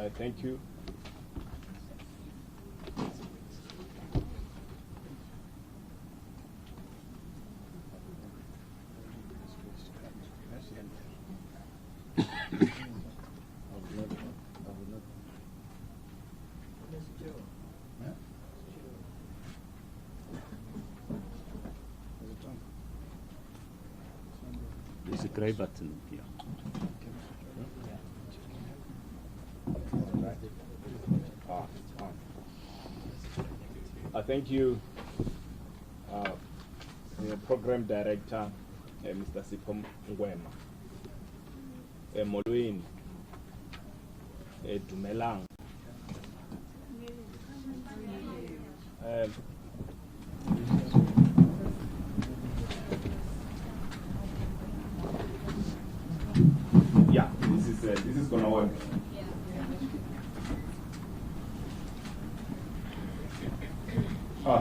Thank you. There's a grey button here. Thank you, the Program Director, Mr. Sipho Ngwema. Molweni, Dumelang. Yeah, this is gonna work.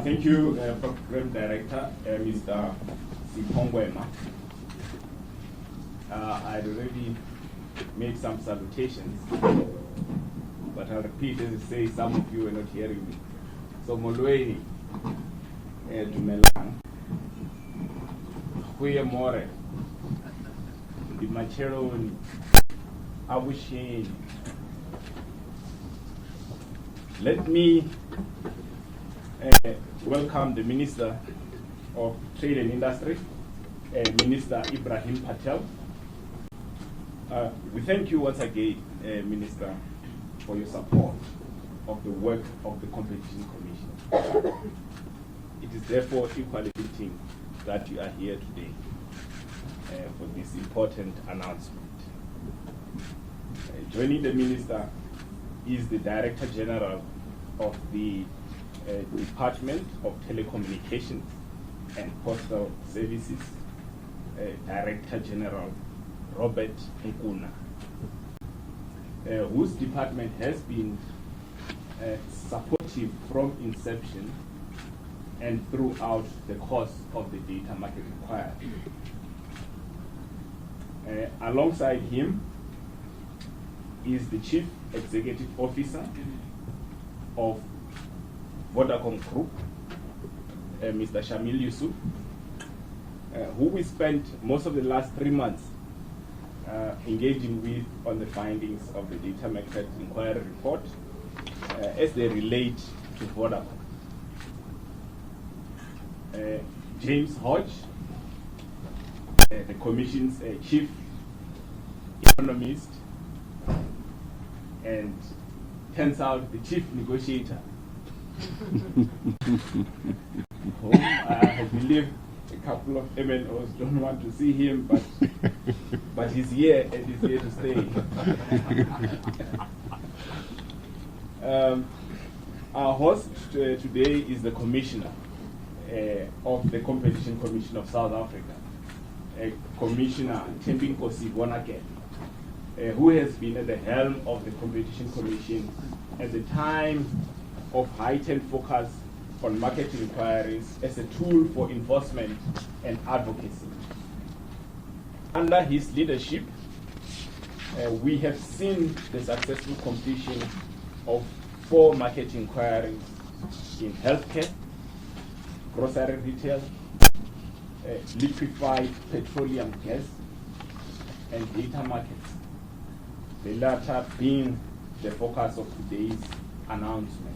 Thank you, Program Director, Mr. Sipho Ngwema. I'd already made some salutations, but I'll repeat as I say, some of you are not hearing me. So, Molweni, Dumelang, Goeiemorgen, Dimacheroni, Abusheni. Let me welcome the Minister of Trade and Industry, Minister Ibrahim Patel. We thank you once again, Minister, for your support of the work of the Competition Commission. It is therefore equally fitting that you are here today for this important announcement. Joining the Minister is the Director General of the Department of Telecommunications and Postal Services, Director General Robert Nkuna, whose department has been supportive from inception and throughout the course of the data market inquiry. Alongside him is the Chief Executive Officer of Vodacom Group, Mr. Shamil Yusuf, who we spent most of the last 3 months engaging with on the findings of the data market inquiry report as they relate to Vodacom. James Hodge, the Commission's Chief Economist, and turns out the Chief Negotiator, whom I believe a couple of MNOs don't want to see him, but he's here and he's here to stay. Our host today is the Commissioner of the Competition Commission of South Africa, Commissioner Thembinkosi Bonake, who has been at the helm of the Competition Commission at the time of heightened focus on market inquiries as a tool for enforcement and advocacy. Under his leadership, we have seen the successful completion of 4 market inquiries in healthcare, grocery retail, liquefied petroleum gas, and data markets, the latter being the focus of today's announcement.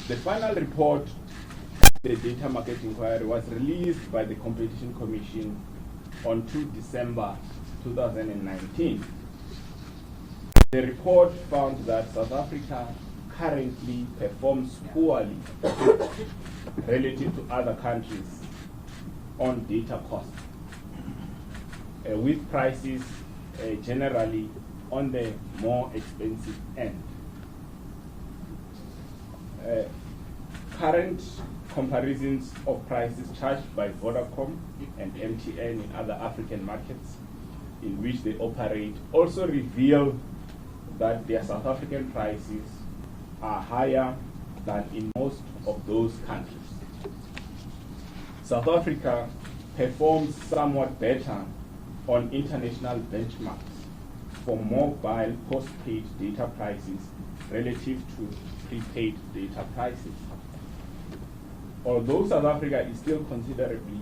The final report of the data market inquiry was released by the Competition Commission on 2 December 2019. The report found that South Africa currently performs poorly relative to other countries on data costs, with prices generally on the more expensive end. Current comparisons of prices charged by Vodacom and MTN in other African markets in which they operate also reveal that their South African prices are higher than in most of those countries. South Africa performs somewhat better on international benchmarks, for mobile postpaid data prices relative to prepaid data prices. Although South Africa is still considerably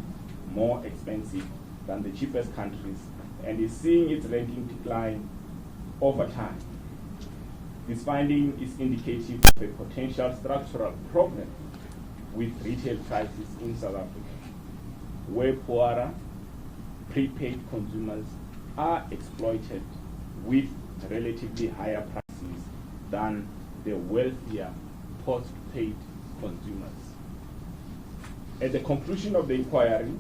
more expensive than the cheapest countries and is seeing its ranking decline over time, this finding is indicative of a potential structural problem with retail prices in South Africa, where poorer prepaid consumers are exploited with relatively higher prices than the wealthier postpaid consumers. At the conclusion of the inquiry,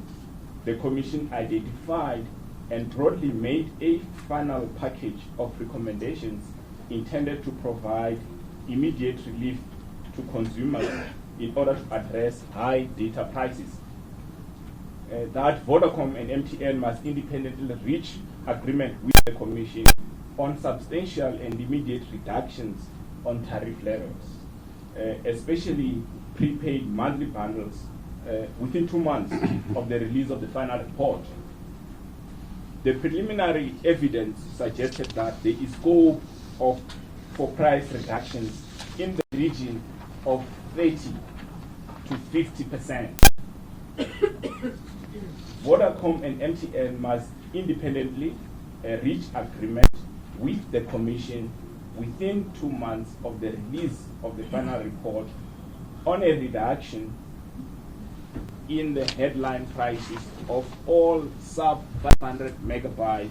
the Commission identified and broadly made a final package of recommendations intended to provide immediate relief to consumers in order to address high data prices. That Vodacom and MTN must independently reach agreement with the Commission on substantial and immediate reductions on tariff levels, especially prepaid monthly bundles within 2 months of the release of the final report. The preliminary evidence suggested that there is scope for price reductions in the region of 30 to 50%. Vodacom and MTN must independently reach agreement with the Commission within 2 months of the release of the final report on a reduction in the headline prices of all sub 500 megabytes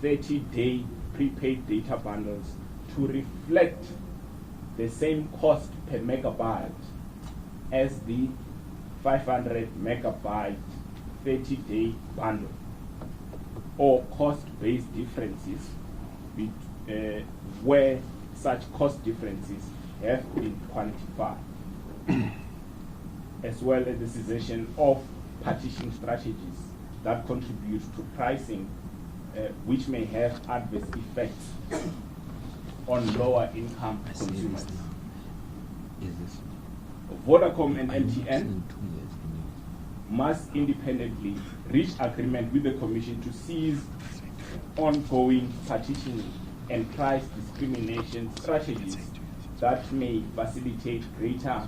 30-day prepaid data bundles to reflect the same cost per megabyte as the 500 megabyte 30-day bundle, or cost-based differences where such cost differences have been quantified, as well as the cessation of partition strategies that contribute to pricing which may have adverse effects on lower income consumers. Vodacom and MTN must independently reach agreement with the Commission to cease ongoing partitioning and price discrimination strategies that may facilitate greater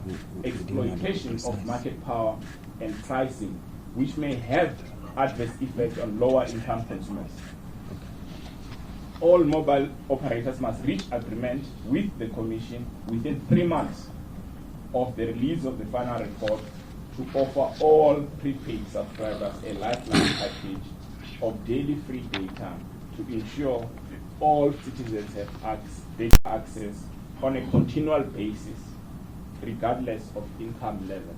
exploitation of market power and pricing, which may have adverse effects on lower income consumers. All mobile operators must reach agreement with the Commission within 3 months of the release of the final report to offer all prepaid subscribers a lifeline package of daily free data to ensure all citizens have data access on a continual basis, regardless of income levels.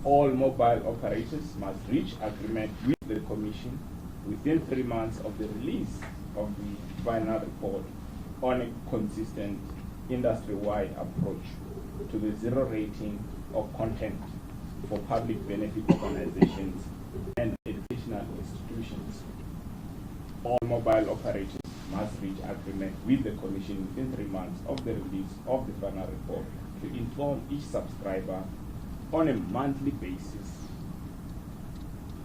All mobile operators must reach agreement with the Commission within 3 months of the release of the final report on a consistent industry-wide approach to the zero rating of content for public benefit organizations and educational institutions. All mobile operators must reach agreement with the Commission within 3 months of the release of the final report to inform each subscriber on a monthly basis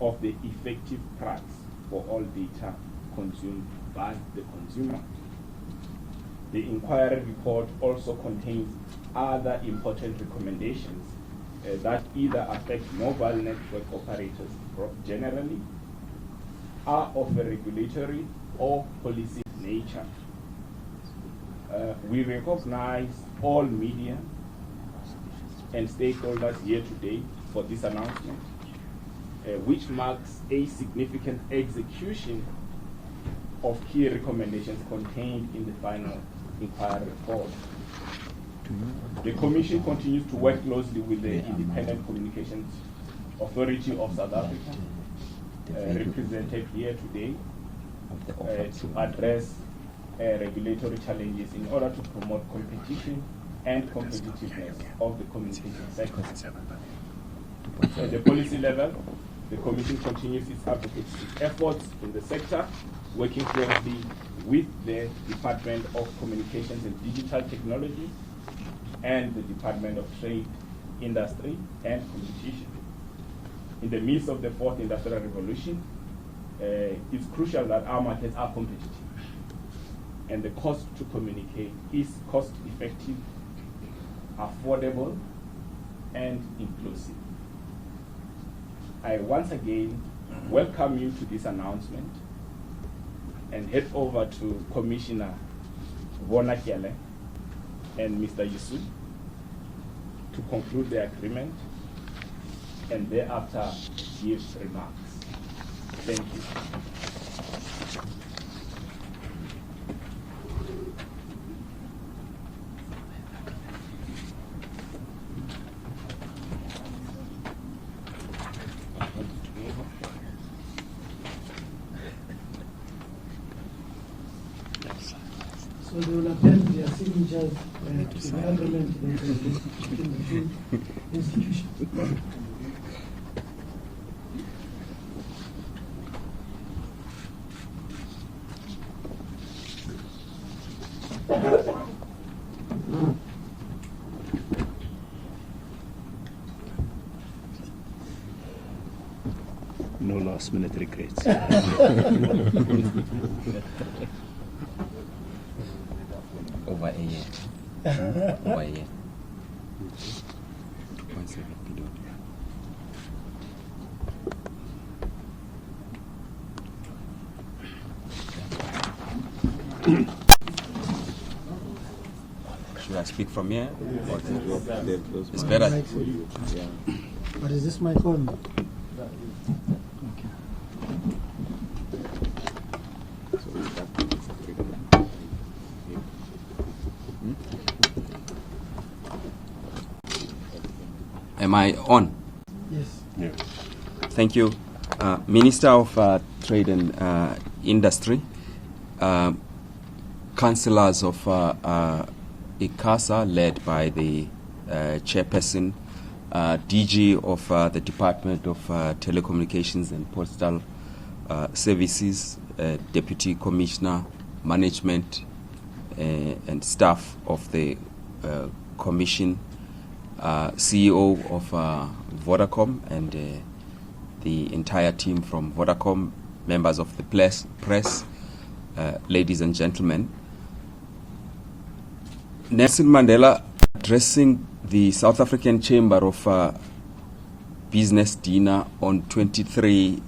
of the effective price for all data consumed by the consumer. The inquiry report also contains other important recommendations that either affect mobile network operators generally, are of a regulatory or policy nature. We recognize all media and stakeholders here today for this announcement, which marks a significant execution of key recommendations contained in the final inquiry report. The Commission continues to work closely with the Independent Communications Authority of South Africa, represented here today, to address regulatory challenges in order to promote competition and competitiveness of the communication sector. At the policy level, the Commission continues its advocacy efforts in the sector, working closely with the Department of Communications and Digital Technology and the Department of Trade, Industry and Competition. In the midst of the fourth industrial revolution, it's crucial that our markets are competitive. and the cost to communicate is cost effective, affordable, and inclusive. I once again welcome you to this announcement and head over to Commissioner Vonakele and Mr. Yusu to conclude the agreement and thereafter give remarks. Thank you. So they will append their signatures to the agreement that has been between the two institutions. No last minute regrets. Over a year. Over a year. 1 second. Should I speak from here? It's better. But is this my phone? Am I on? Yes. Yeah. Thank you. Minister of Trade and Industry, councillors of ICASA, led by the chairperson, DG of the Department of Telecommunications and Postal Services, Deputy Commissioner, Management, and staff of the Commission, CEO of Vodacom and the entire team from Vodacom, members of the press, ladies and gentlemen. Nelson Mandela addressing the South African Chamber of Business dinner on 23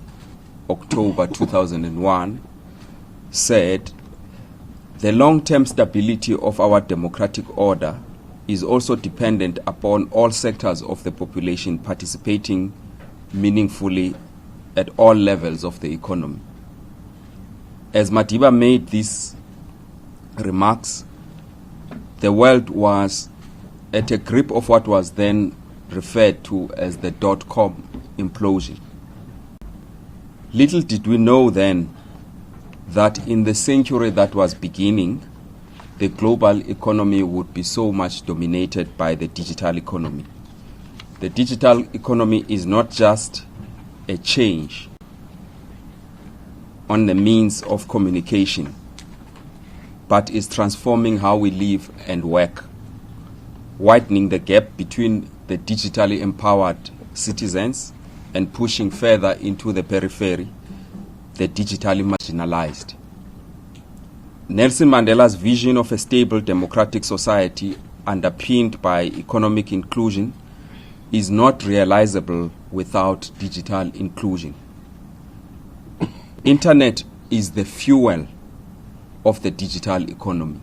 October 2001 said, "The long-term stability of our democratic order is also dependent upon all sectors of the population participating meaningfully at all levels of the economy." As Madiba made these remarks, the world was at a grip of what was then referred to as the dot-com implosion. Little did we know then that in the century that was beginning, the global economy would be so much dominated by the digital economy. The digital economy is not just a change on the means of communication, but is transforming how we live and work, widening the gap between the digitally empowered citizens and pushing further into the periphery, the digitally marginalized. Nelson Mandela's vision of a stable democratic society underpinned by economic inclusion is not realizable without digital inclusion. Internet is the fuel of the digital economy.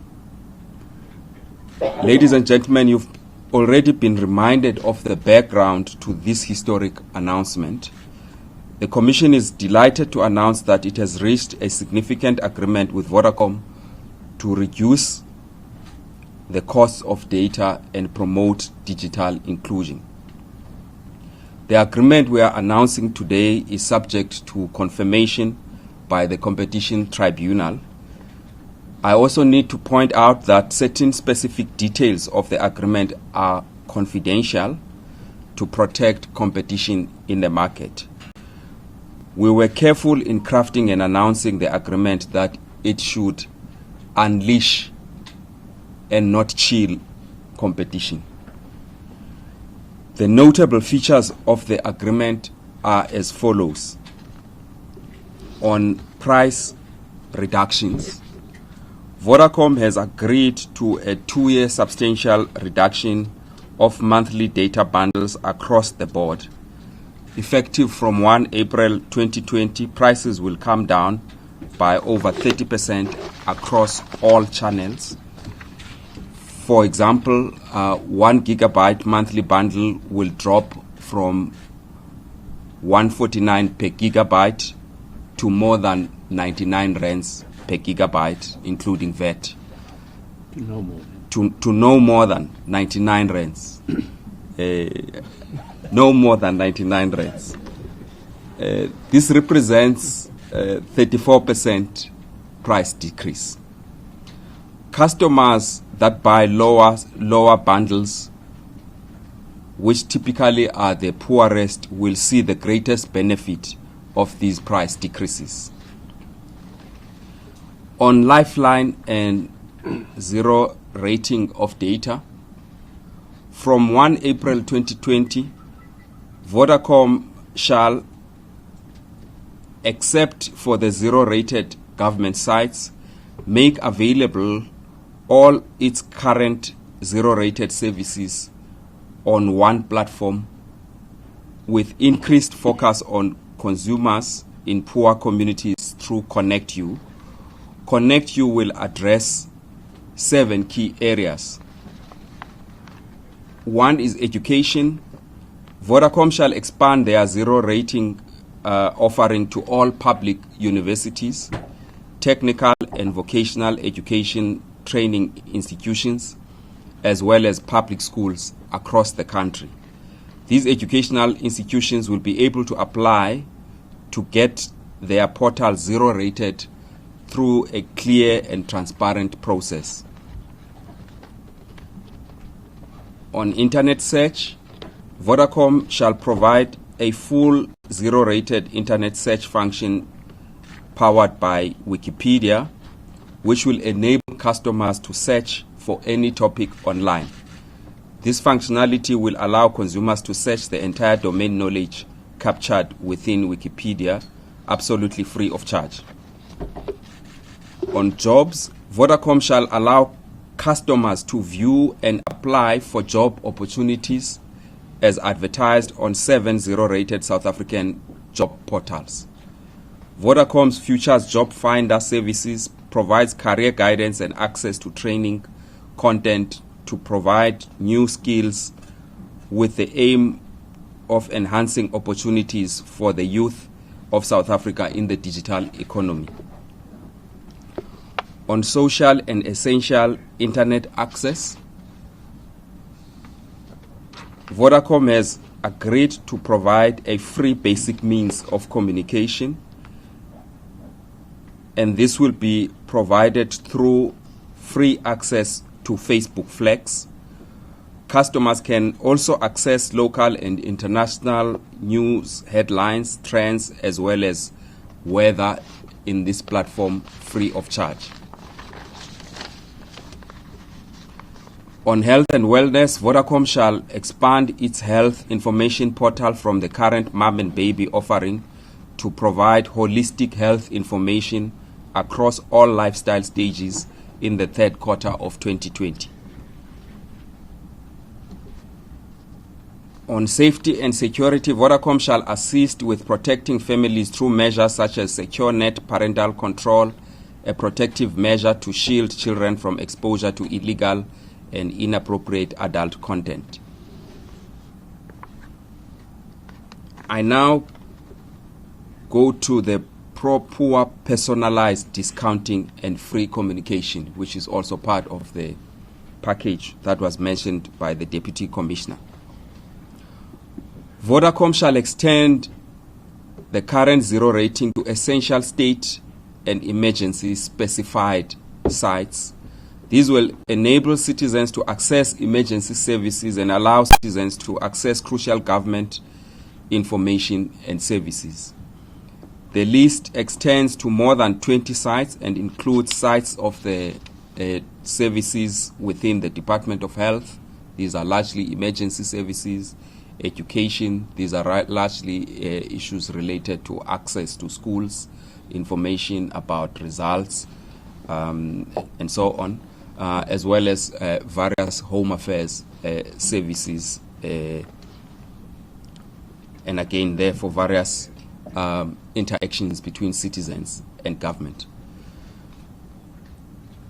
Ladies and gentlemen, you've already been reminded of the background to this historic announcement. The Commission is delighted to announce that it has reached a significant agreement with Vodacom to reduce the cost of data and promote digital inclusion. The agreement we are announcing today is subject to confirmation by the Competition Tribunal. I also need to point out that certain specific details of the agreement are confidential to protect competition in the market. We were careful in crafting and announcing the agreement that it should unleash and not chill competition. The notable features of the agreement are as follows. On price reductions, Vodacom has agreed to a 2-year substantial reduction of monthly data bundles across the board. Effective from 1 April 2020, prices will come down by over 30% across all channels. For example, 1 gigabyte monthly bundle will drop from 149 per gigabyte to more than 99 rands per gigabyte, including VAT. No more. To no more than 99 rands. No more than 99 rands. This represents 34% price decrease. Customers that buy lower bundles, which typically are the poorest, will see the greatest benefit of these price decreases. On Lifeline and zero rating of data, from 1 April 2020, Vodacom shall, except for the zero-rated government sites, make available all its current zero-rated services on one platform, with increased focus on consumers in poor communities through Connect You. Connect You will address 7 key areas. 1 is education. Vodacom shall expand their zero-rating offering to all public universities, technical and vocational education training institutions, as well as public schools across the country. These educational institutions will be able to apply to get their portal zero-rated through a clear and transparent process. On internet search, Vodacom shall provide a full zero-rated internet search function powered by Wikipedia, which will enable customers to search for any topic online. This functionality will allow consumers to search the entire domain knowledge captured within Wikipedia absolutely free of charge. On jobs, Vodacom shall allow customers to view and apply for job opportunities as advertised on 7 zero-rated South African job portals. Vodacom's Futures Job Finder services provides career guidance and access to training content to provide new skills with the aim of enhancing opportunities for the youth of South Africa in the digital economy. On social and essential internet access, Vodacom has agreed to provide a free basic means of communication, and this will be provided through free access to Facebook Flex. Customers can also access local and international news, headlines, trends, as well as weather in this platform free of charge. On health and wellness, Vodacom shall expand its health information portal from the current mom and baby offering to provide holistic health information across all lifestyle stages in the third quarter of 2020. On safety and security, Vodacom shall assist with protecting families through measures such as Secure Net parental control, a protective measure to shield children from exposure to illegal and inappropriate adult content. I now go to the pro-poor personalized discounting and free communication, which is also part of the package that was mentioned by the Deputy Commissioner. Vodacom shall extend the current zero rating to essential state and emergency specified sites. These will enable citizens to access emergency services and allow citizens to access crucial government information and services. The list extends to more than 20 sites and includes sites of the services within the Department of Health. These are largely emergency services. Education, these are largely issues related to access to schools, information about results, and so on, as well as various home affairs services, and again, therefore, various interactions between citizens and government.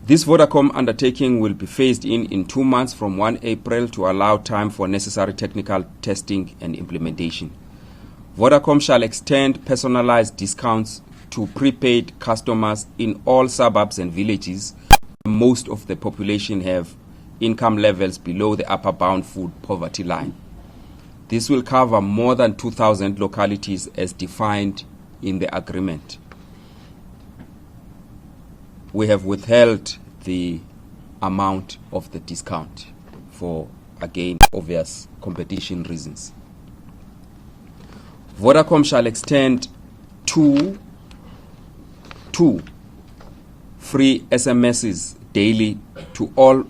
This Vodacom undertaking will be phased in 2 months from 1 April to allow time for necessary technical testing and implementation. Vodacom shall extend personalized discounts to prepaid customers in all suburbs and villages. Most of the population have income levels below the upper bound food poverty line. This will cover more than 2,000 localities as defined in the agreement. We have withheld the amount of the discount for, again, obvious competition reasons. Vodacom shall extend two free SMSs daily to all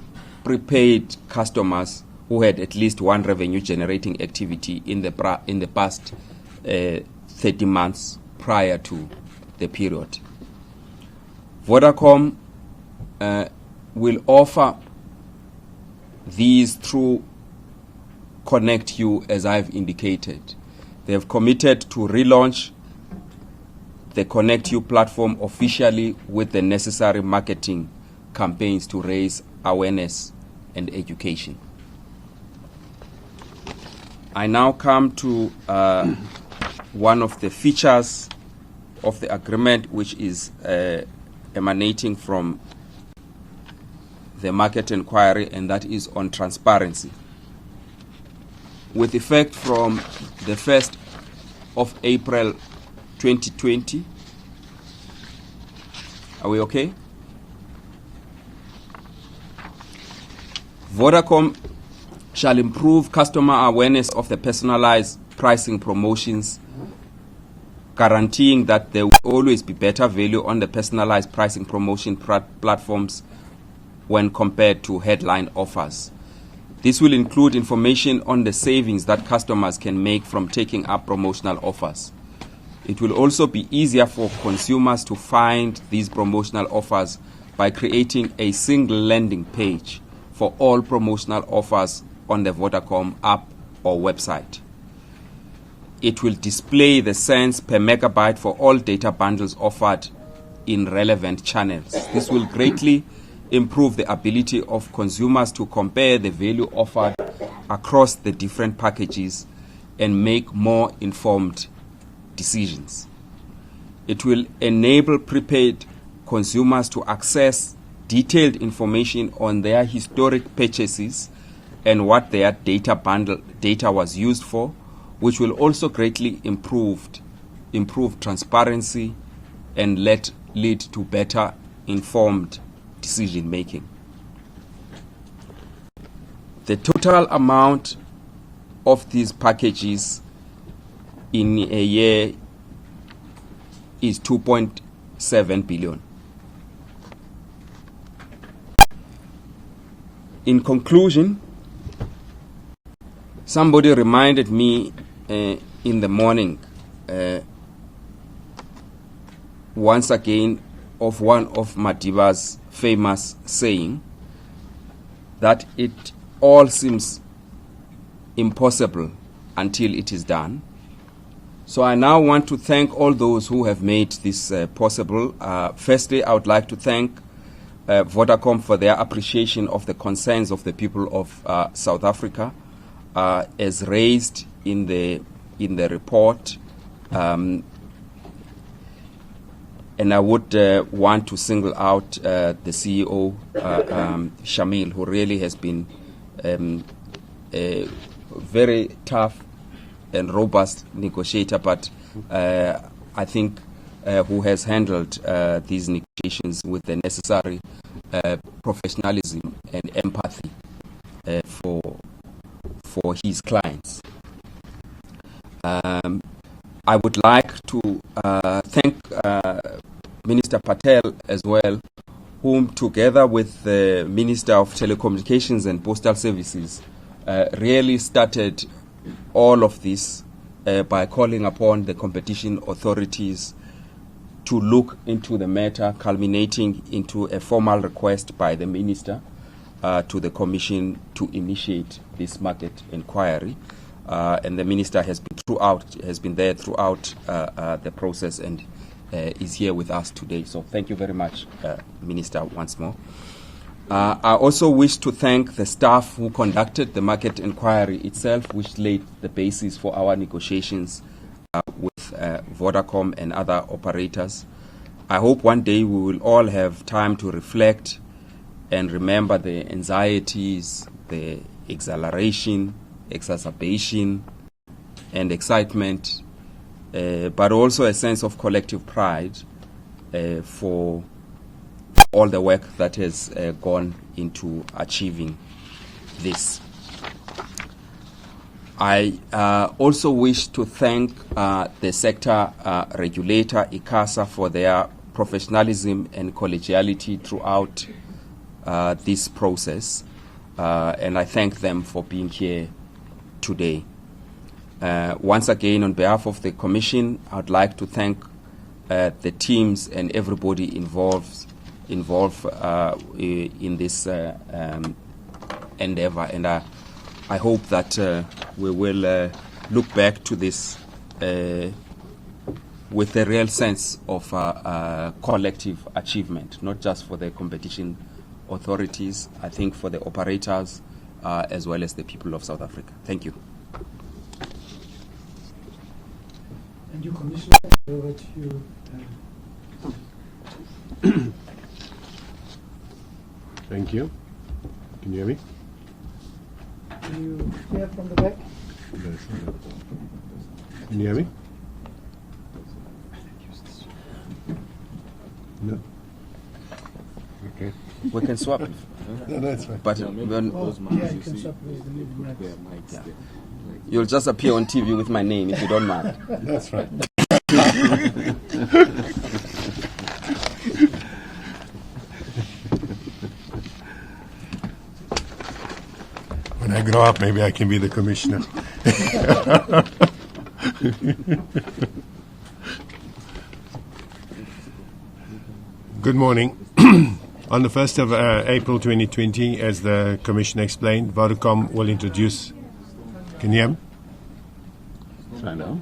prepaid customers who had at least one revenue-generating activity in the past 30 months prior to the period. Vodacom will offer these through Connect You, as I've indicated. They have committed to relaunch the Connect You platform officially with the necessary marketing campaigns to raise awareness and education. I now come to one of the features of the agreement, which is emanating from the market inquiry, and that is on transparency. With effect from the 1st of April 2020, are we okay? Vodacom shall improve customer awareness of the personalized pricing promotions, guaranteeing that there will always be better value on the personalized pricing promotion platforms when compared to headline offers. This will include information on the savings that customers can make from taking up promotional offers. It will also be easier for consumers to find these promotional offers by creating a single landing page for all promotional offers on the Vodacom app or website. It will display the cents per megabyte for all data bundles offered in relevant channels. This will greatly improve the ability of consumers to compare the value offered across the different packages and make more informed decisions. It will enable prepaid consumers to access detailed information on their historic purchases and what their data was used for, which will also greatly improve transparency and lead to better informed decision making. The total amount of these packages in a year is 2.7 billion. In conclusion, somebody reminded me in the morning once again of one of Madiba's famous saying that it all seems impossible until it is done. So I now want to thank all those who have made this possible. Firstly, I would like to thank Vodacom for their appreciation of the concerns of the people of South Africa as raised in the report. And I would want to single out the CEO, Shamil, who really has been a very tough and robust negotiator, but I think who has handled these negotiations with the necessary professionalism and empathy for his clients. I would like to thank Minister Patel as well, whom together with the Minister of Telecommunications and Postal Services really started all of this by calling upon the competition authorities to look into the matter, culminating into a formal request by the Minister to the Commission to initiate this market inquiry. And the Minister has been there throughout the process and is here with us today. So thank you very much, Minister, once more. I also wish to thank the staff who conducted the market inquiry itself, which laid the basis for our negotiations with Vodacom and other operators. I hope one day we will all have time to reflect and remember the anxieties, the exhilaration, exacerbation, and excitement, but also a sense of collective pride for all the work that has gone into achieving this. I also wish to thank the sector regulator, ICASA, for their professionalism and collegiality throughout this process, and I thank them for being here today. Once again, on behalf of the Commission, I'd like to thank the teams and everybody involved in this endeavor, and I hope that we will look back to this with a real sense of collective achievement, not just for the competition authorities, I think for the operators as well as the people of South Africa. Thank you. Thank you, Commissioner. Over to you. Thank you. Can you hear me? Can you hear from the back? Can you hear me? No. Okay. We can swap. No, that's fine. But Yeah, you can swap with the mics. Yeah. You'll just appear on TV with my name if you don't mind. That's right. When I grow up, maybe I can be the commissioner. Good morning. On the 1st of April 2020, as the Commission explained, Vodacom will introduce... Can you hear me? I know.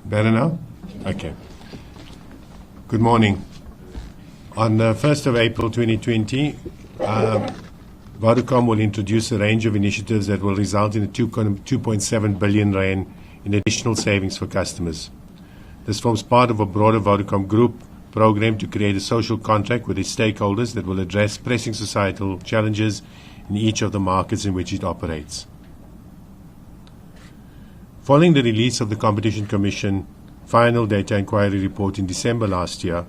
Better now? Okay. Good morning. On the 1st of April 2020, Vodacom will introduce a range of initiatives that will result in a 2.7 billion rand in additional savings for customers. This forms part of a broader Vodacom Group program to create a social contract with its stakeholders that will address pressing societal challenges in each of the markets in which it operates. Following the release of the Competition Commission final data inquiry report in December last year,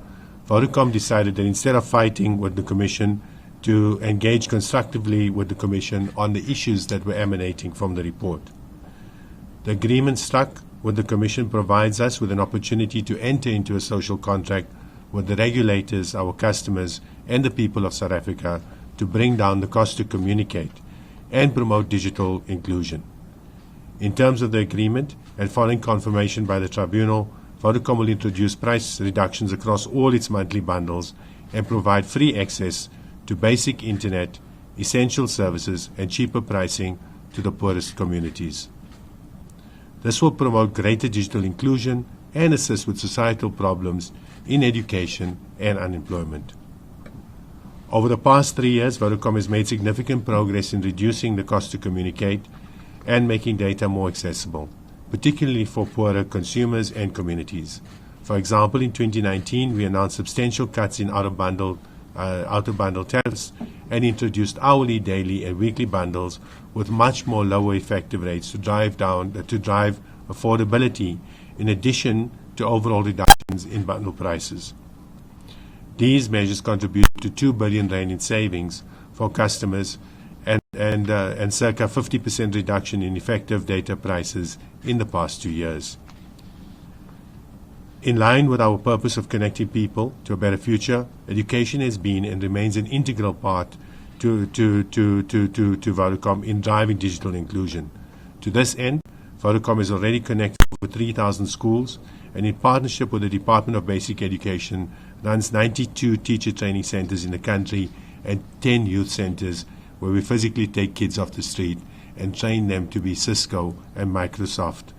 Vodacom decided that instead of fighting with the Commission, to engage constructively with the Commission on the issues that were emanating from the report. The agreement struck with the Commission provides us with an opportunity to enter into a social contract with the regulators, our customers, and the people of South Africa to bring down the cost to communicate and promote digital inclusion. In terms of the agreement, and following confirmation by the Tribunal, Vodacom will introduce price reductions across all its monthly bundles and provide free access to basic internet, essential services, and cheaper pricing to the poorest communities. This will promote greater digital inclusion and assist with societal problems in education and unemployment. Over the past 3 years, Vodacom has made significant progress in reducing the cost to communicate and making data more accessible, particularly for poorer consumers and communities. For example, in 2019, we announced substantial cuts in out-of-bundle tariffs and introduced hourly, daily, and weekly bundles with much more lower effective rates to drive affordability in addition to overall reductions in bundle prices. These measures contribute to 2 billion rand in savings for customers and circa 50% reduction in effective data prices in the past 2 years. In line with our purpose of connecting people to a better future, education has been and remains an integral part to Vodacom in driving digital inclusion. To this end, Vodacom has already connected over 3,000 schools and in partnership with the Department of Basic Education, runs 92 teacher training centers in the country and 10 youth centers where we physically take kids off the street and train them to be Cisco and Microsoft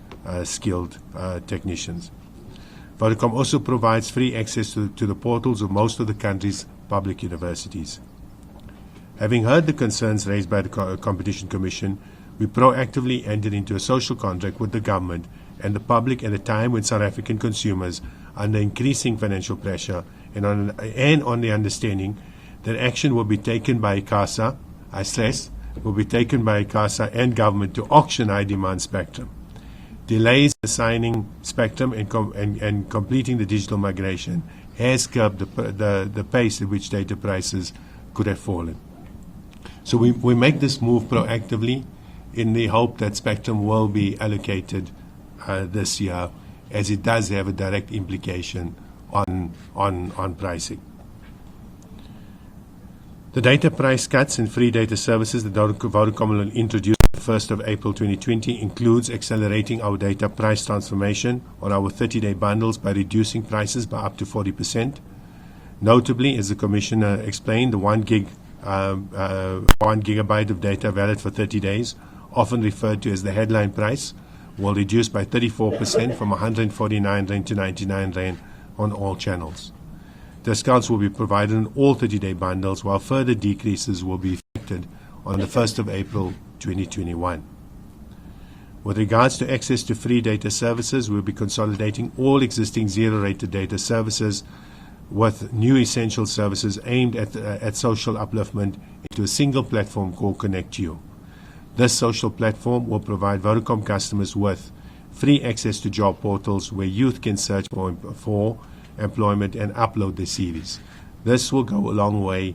skilled technicians. Vodacom also provides free access to the portals of most of the country's public universities. Having heard the concerns raised by the Competition Commission, we proactively entered into a social contract with the government and the public at a time when South African consumers are under increasing financial pressure and on the understanding that action will be taken by ICASA, I stress, will be taken by ICASA and government to auction high-demand spectrum. Delays assigning spectrum and completing the digital migration has curbed the pace at which data prices could have fallen. So we make this move proactively in the hope that spectrum will be allocated this year, as it does have a direct implication on pricing. The data price cuts and free data services that Vodacom will introduce on the 1st of April 2020 includes accelerating our data price transformation on our 30-day bundles by reducing prices by up to 40%. Notably, as the Commissioner explained, the 1 gigabyte of data valid for 30 days, often referred to as the headline price, will reduce by 34% from 149 Rand to 99 Rand on all channels. Discounts will be provided on all 30-day bundles, while further decreases will be effected on the 1st of April 2021. With regards to access to free data services, we'll be consolidating all existing zero-rated data services with new essential services aimed at social upliftment into a single platform called Connect You. This social platform will provide Vodacom customers with free access to job portals where youth can search for employment and upload their CVs. This will go a long way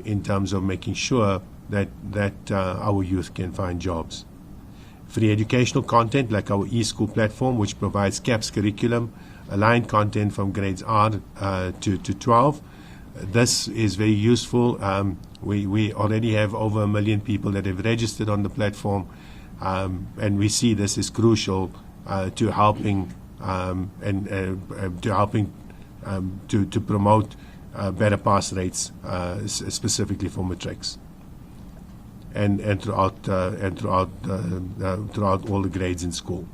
in terms of making sure that our youth can find jobs. Free educational content like our eSchool platform, which provides CAPS curriculum, aligned content from grades R to 12. This is very useful. We already have over 1 million people that have registered on the platform, and we see this as crucial to helping to promote better pass rates, specifically for matrics, and throughout all the grades in school.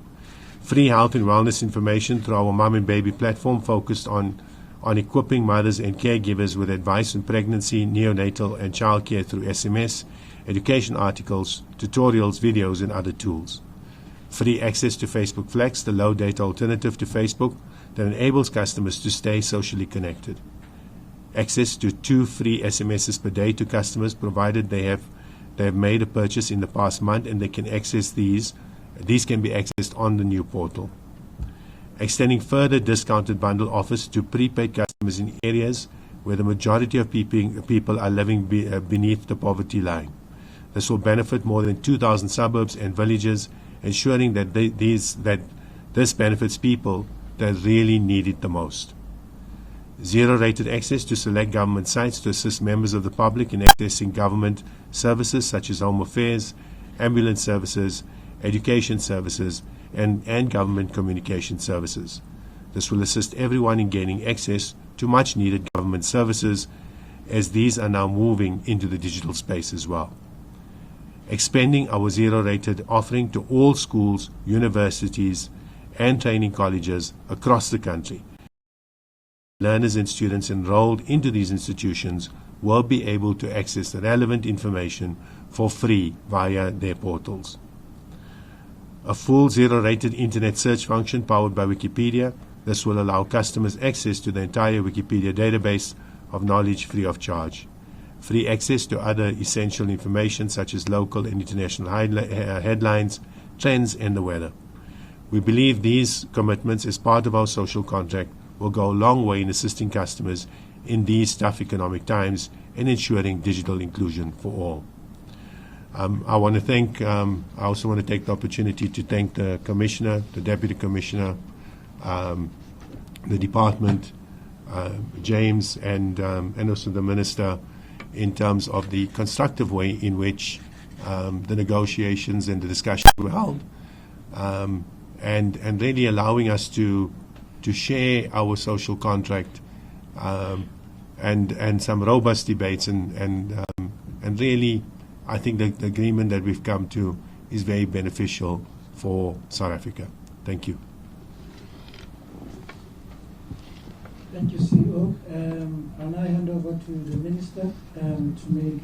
Free health and wellness information through our Mum and Baby platform, focused on equipping mothers and caregivers with advice on pregnancy, neonatal, and childcare through SMS, education articles, tutorials, videos, and other tools. Free access to Facebook Flex, the low-data alternative to Facebook that enables customers to stay socially connected. Access to 2 free SMSs per day to customers, provided they have made a purchase in the past month, and they can access these. These can be accessed on the new portal. Extending further discounted bundle offers to prepaid customers in areas where the majority of people are living beneath the poverty line. This will benefit more than 2,000 suburbs and villages, ensuring that this benefits people that really need it the most. Zero-rated access to select government sites to assist members of the public in accessing government services such as home affairs, ambulance services, education services, and government communication services. This will assist everyone in gaining access to much-needed government services, as these are now moving into the digital space as well. Expanding our zero-rated offering to all schools, universities, and training colleges across the country. Learners and students enrolled into these institutions will be able to access the relevant information for free via their portals. A full zero-rated internet search function powered by Wikipedia. This will allow customers access to the entire Wikipedia database of knowledge free of charge. Free access to other essential information such as local and international headlines, trends, and the weather. We believe these commitments as part of our social contract will go a long way in assisting customers in these tough economic times and ensuring digital inclusion for all. I also want to take the opportunity to thank the Commissioner, the Deputy Commissioner, the Department, James, and also the Minister, in terms of the constructive way in which the negotiations and the discussions were held, and really allowing us to to share our social contract and some robust debates and really, I think the agreement that we've come to is very beneficial for South Africa. Thank you. Thank you, CEO. I'll now hand over to the Minister to make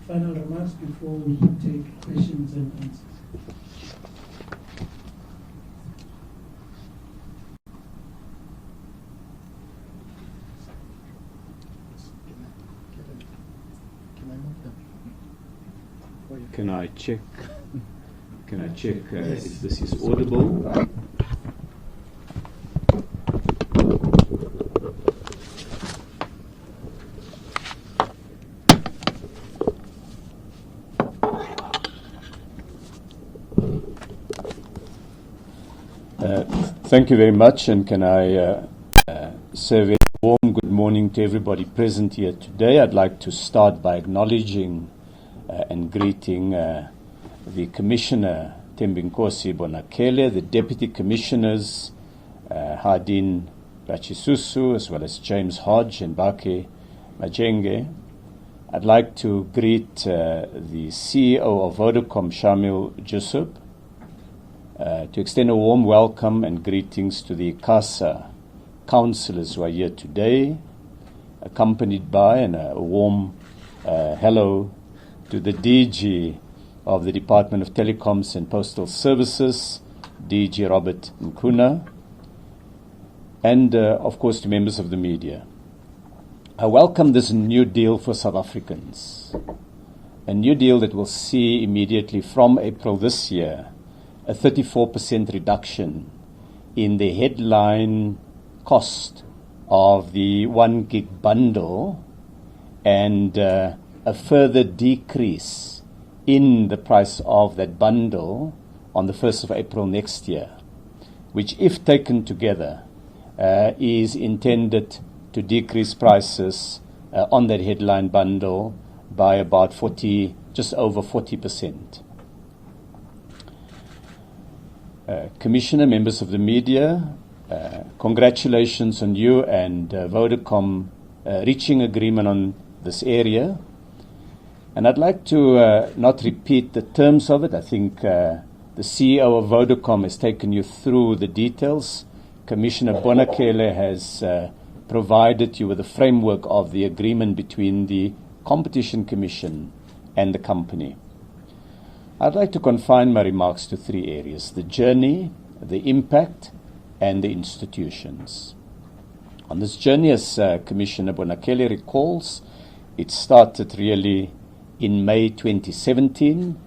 final remarks before we take questions and answers. Can I check? If this is audible? Thank you very much, and can I say a very warm good morning to everybody present here today. I'd like to start by acknowledging and greeting the Commissioner Thembinkosi Bonakele, the Deputy Commissioners Hardin Rachisusu, as well as James Hodge and Bake Majenge. I'd like to greet the CEO of Vodacom, Shamil Jusub, to extend a warm welcome and greetings to the CASA councillors who are here today, accompanied by a warm hello to the DG of the Department of Telecoms and Postal Services, DG Robert Nkuna, and of course to members of the media. I welcome this new deal for South Africans, a new deal that will see immediately from April this year a 34% reduction in the headline cost of the 1 gig bundle and a further decrease in the price of that bundle on the 1st of April next year, which, if taken together, is intended to decrease prices on that headline bundle by about just over 40%. Commissioner, members of the media, congratulations on you and Vodacom reaching agreement on this area. And I'd like to not repeat the terms of it. I think the CEO of Vodacom has taken you through the details. Commissioner Bonakele has provided you with a framework of the agreement between the Competition Commission and the company. I'd like to confine my remarks to three areas: the journey, the impact, and the institutions. On this journey, as Commissioner Bonakele recalls, it started really in May 2017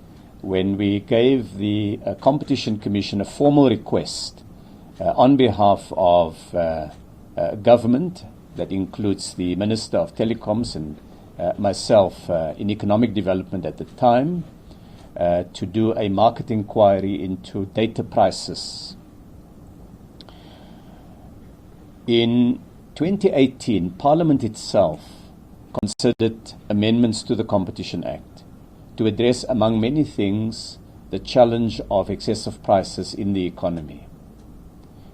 when we gave the Competition Commission a formal request on behalf of government, that includes the Minister of Telecoms and myself in economic development at the time, to do a market inquiry into data prices. In 2018, Parliament itself considered amendments to the Competition Act to address, among many things, the challenge of excessive prices in the economy.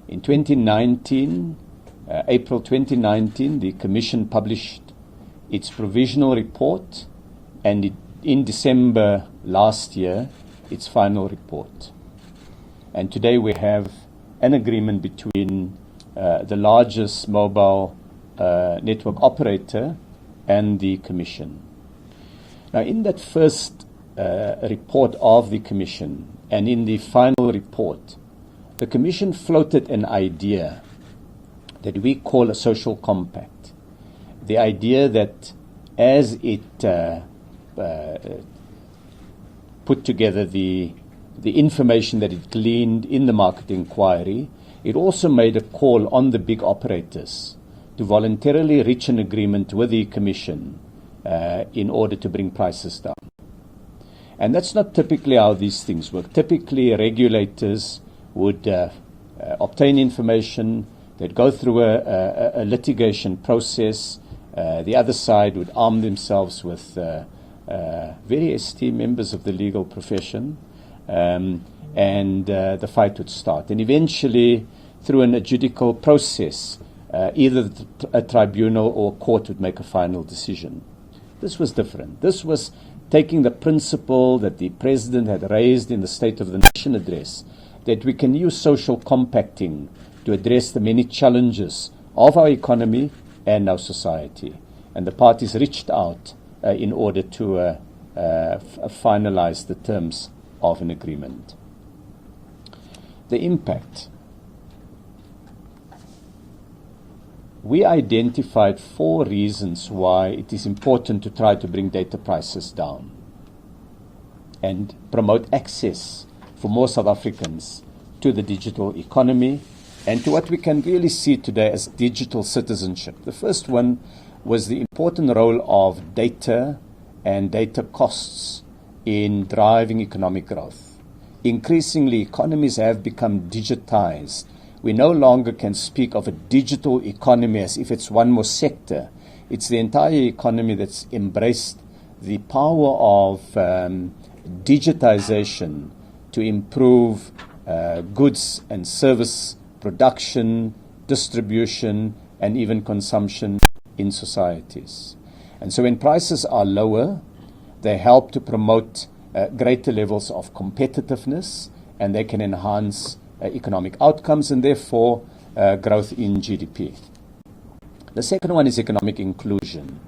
In 2019, April 2019, the Commission published its provisional report, and in December last year, its final report. And today we have an agreement between the largest mobile network operator and the Commission. Now, in that first report of the Commission and in the final report, the Commission floated an idea that we call a social compact. The idea that as it put together the information that it gleaned in the market inquiry, it also made a call on the big operators to voluntarily reach an agreement with the Commission in order to bring prices down. And that's not typically how these things work. Typically, regulators would obtain information, they'd go through a litigation process, the other side would arm themselves with very esteemed members of the legal profession, and the fight would start. And eventually, through an adjudical process, either a tribunal or a court would make a final decision. This was different. This was taking the principle that the President had raised in the State of the Nation address, that we can use social compacting to address the many challenges of our economy and our society. And the parties reached out in order to finalize the terms of an agreement. The impact. We identified 4 reasons why it is important to try to bring data prices down and promote access for more South Africans to the digital economy and to what we can really see today as digital citizenship. The first one was the important role of data and data costs in driving economic growth. Increasingly, economies have become digitized. We no longer can speak of a digital economy as if it's one more sector. It's the entire economy that's embraced the power of digitization to improve goods and service production, distribution, and even consumption in societies. And so when prices are lower, they help to promote greater levels of competitiveness, and they can enhance economic outcomes and therefore growth in GDP. The second one is economic inclusion.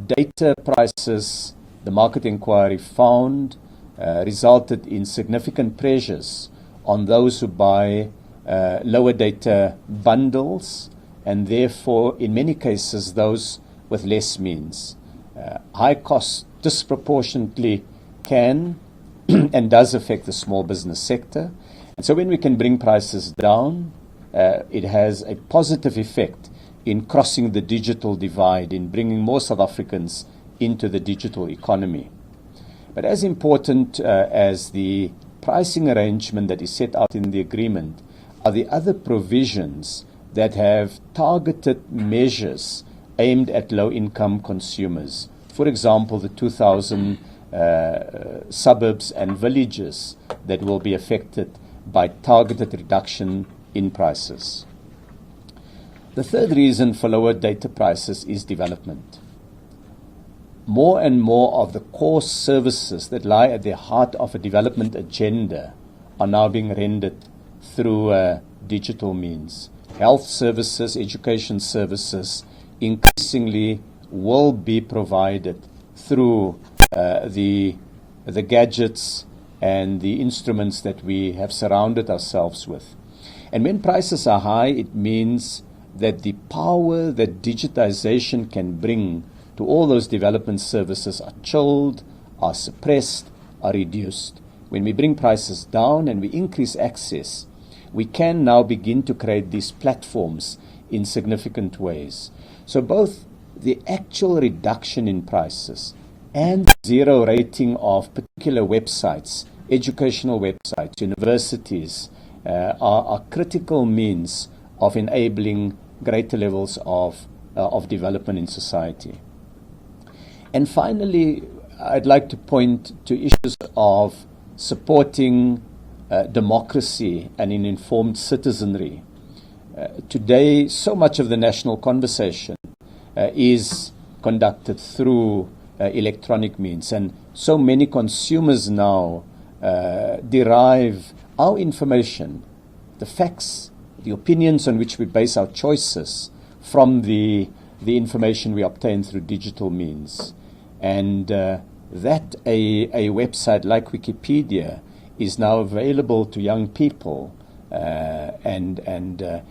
Data prices, the market inquiry found, resulted in significant pressures on those who buy lower data bundles, and therefore, in many cases, those with less means. High costs disproportionately can and does affect the small business sector. And so when we can bring prices down, it has a positive effect in crossing the digital divide, in bringing more South Africans into the digital economy. But as important as the pricing arrangement that is set out in the agreement are the other provisions that have targeted measures aimed at low-income consumers. For example, the 2,000 suburbs and villages that will be affected by targeted reduction in prices. The third reason for lower data prices is development. More and more of the core services that lie at the heart of a development agenda are now being rendered through digital means. Health services, education services increasingly will be provided through the gadgets and the instruments that we have surrounded ourselves with. And when prices are high, it means that the power that digitization can bring to all those development services are chilled, are suppressed, are reduced. When we bring prices down and we increase access, we can now begin to create these platforms in significant ways. So both the actual reduction in prices and zero rating of particular websites, educational websites, universities, are critical means of enabling greater levels of development in society. And finally, I'd like to point to issues of supporting democracy and an informed citizenry. Today, so much of the national conversation is conducted through electronic means, and so many consumers now derive our information, the facts, the opinions on which we base our choices from the information we obtain through digital means. And that a website like Wikipedia is now available to young people and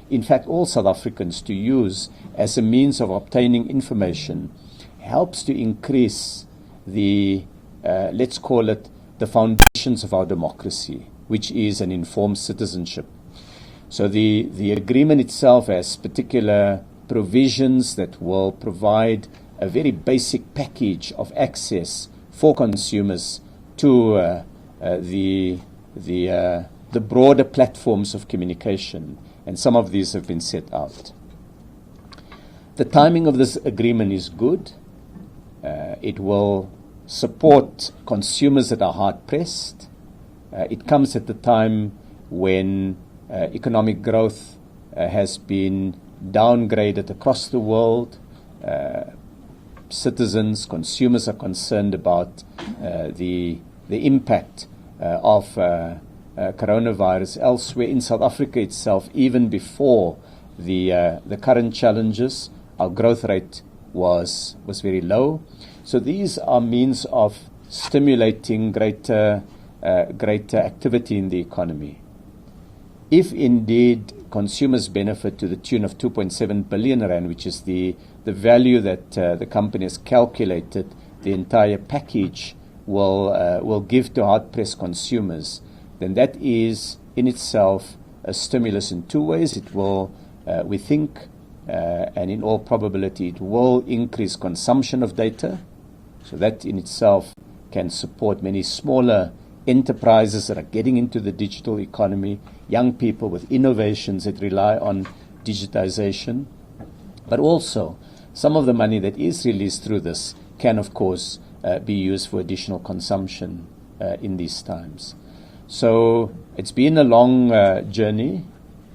in fact all South Africans to use as a means of obtaining information helps to increase the, let's call it, the foundations of our democracy, which is an informed citizenship. So the agreement itself has particular provisions that will provide a very basic package of access for consumers to the broader platforms of communication, and some of these have been set out. The timing of this agreement is good. It will support consumers that are hard-pressed. It comes at the time when Economic growth has been downgraded across the world. Citizens, consumers are concerned about the impact of coronavirus elsewhere. In South Africa itself, even before the current challenges, our growth rate was very low. So these are means of stimulating greater activity in the economy. If indeed consumers benefit to the tune of 2.7 billion rand, which is the value that the company has calculated the entire package will give to hard-pressed consumers, then that is in itself a stimulus in two ways. It will, we think, and in all probability, it will increase consumption of data. So that in itself can support many smaller enterprises that are getting into the digital economy, young people with innovations that rely on digitization. But also, some of the money that is released through this can, of course, be used for additional consumption in these times. So it's been a long journey.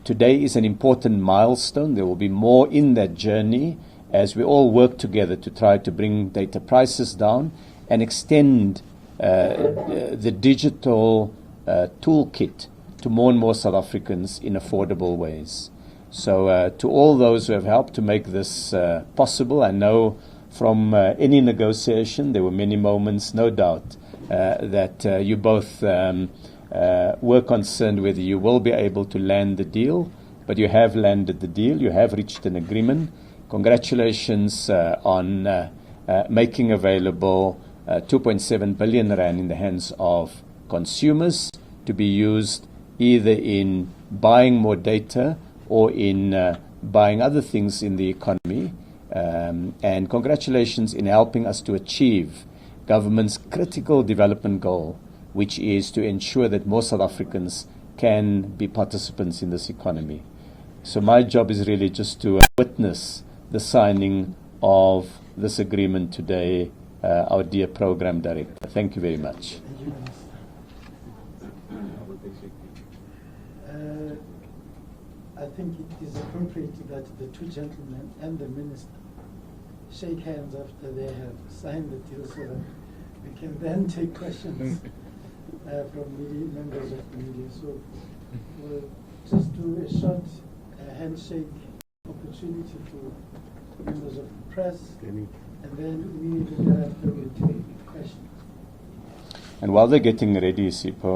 Today is an important milestone. There will be more in that journey as we all work together to try to bring data prices down and extend the digital toolkit to more and more South Africans in affordable ways. So to all those who have helped to make this possible, I know from any negotiation there were many moments, no doubt, that you both were concerned whether you will be able to land the deal, but you have landed the deal, you have reached an agreement. Congratulations on making available 2.7 billion rand in the hands of consumers to be used either in buying more data or in buying other things in the economy. And congratulations in helping us to achieve government's critical development goal, which is to ensure that more South Africans can be participants in this economy. So my job is really just to witness the signing of this agreement today, our dear Program Director. Thank you very much. I think it is appropriate that the two gentlemen and the minister shake hands after they have signed the deal so that we can then take questions from members of the media. So we'll just do a short handshake opportunity for members of the press, and then immediately thereafter we'll take questions. And while they're getting ready, Sipho,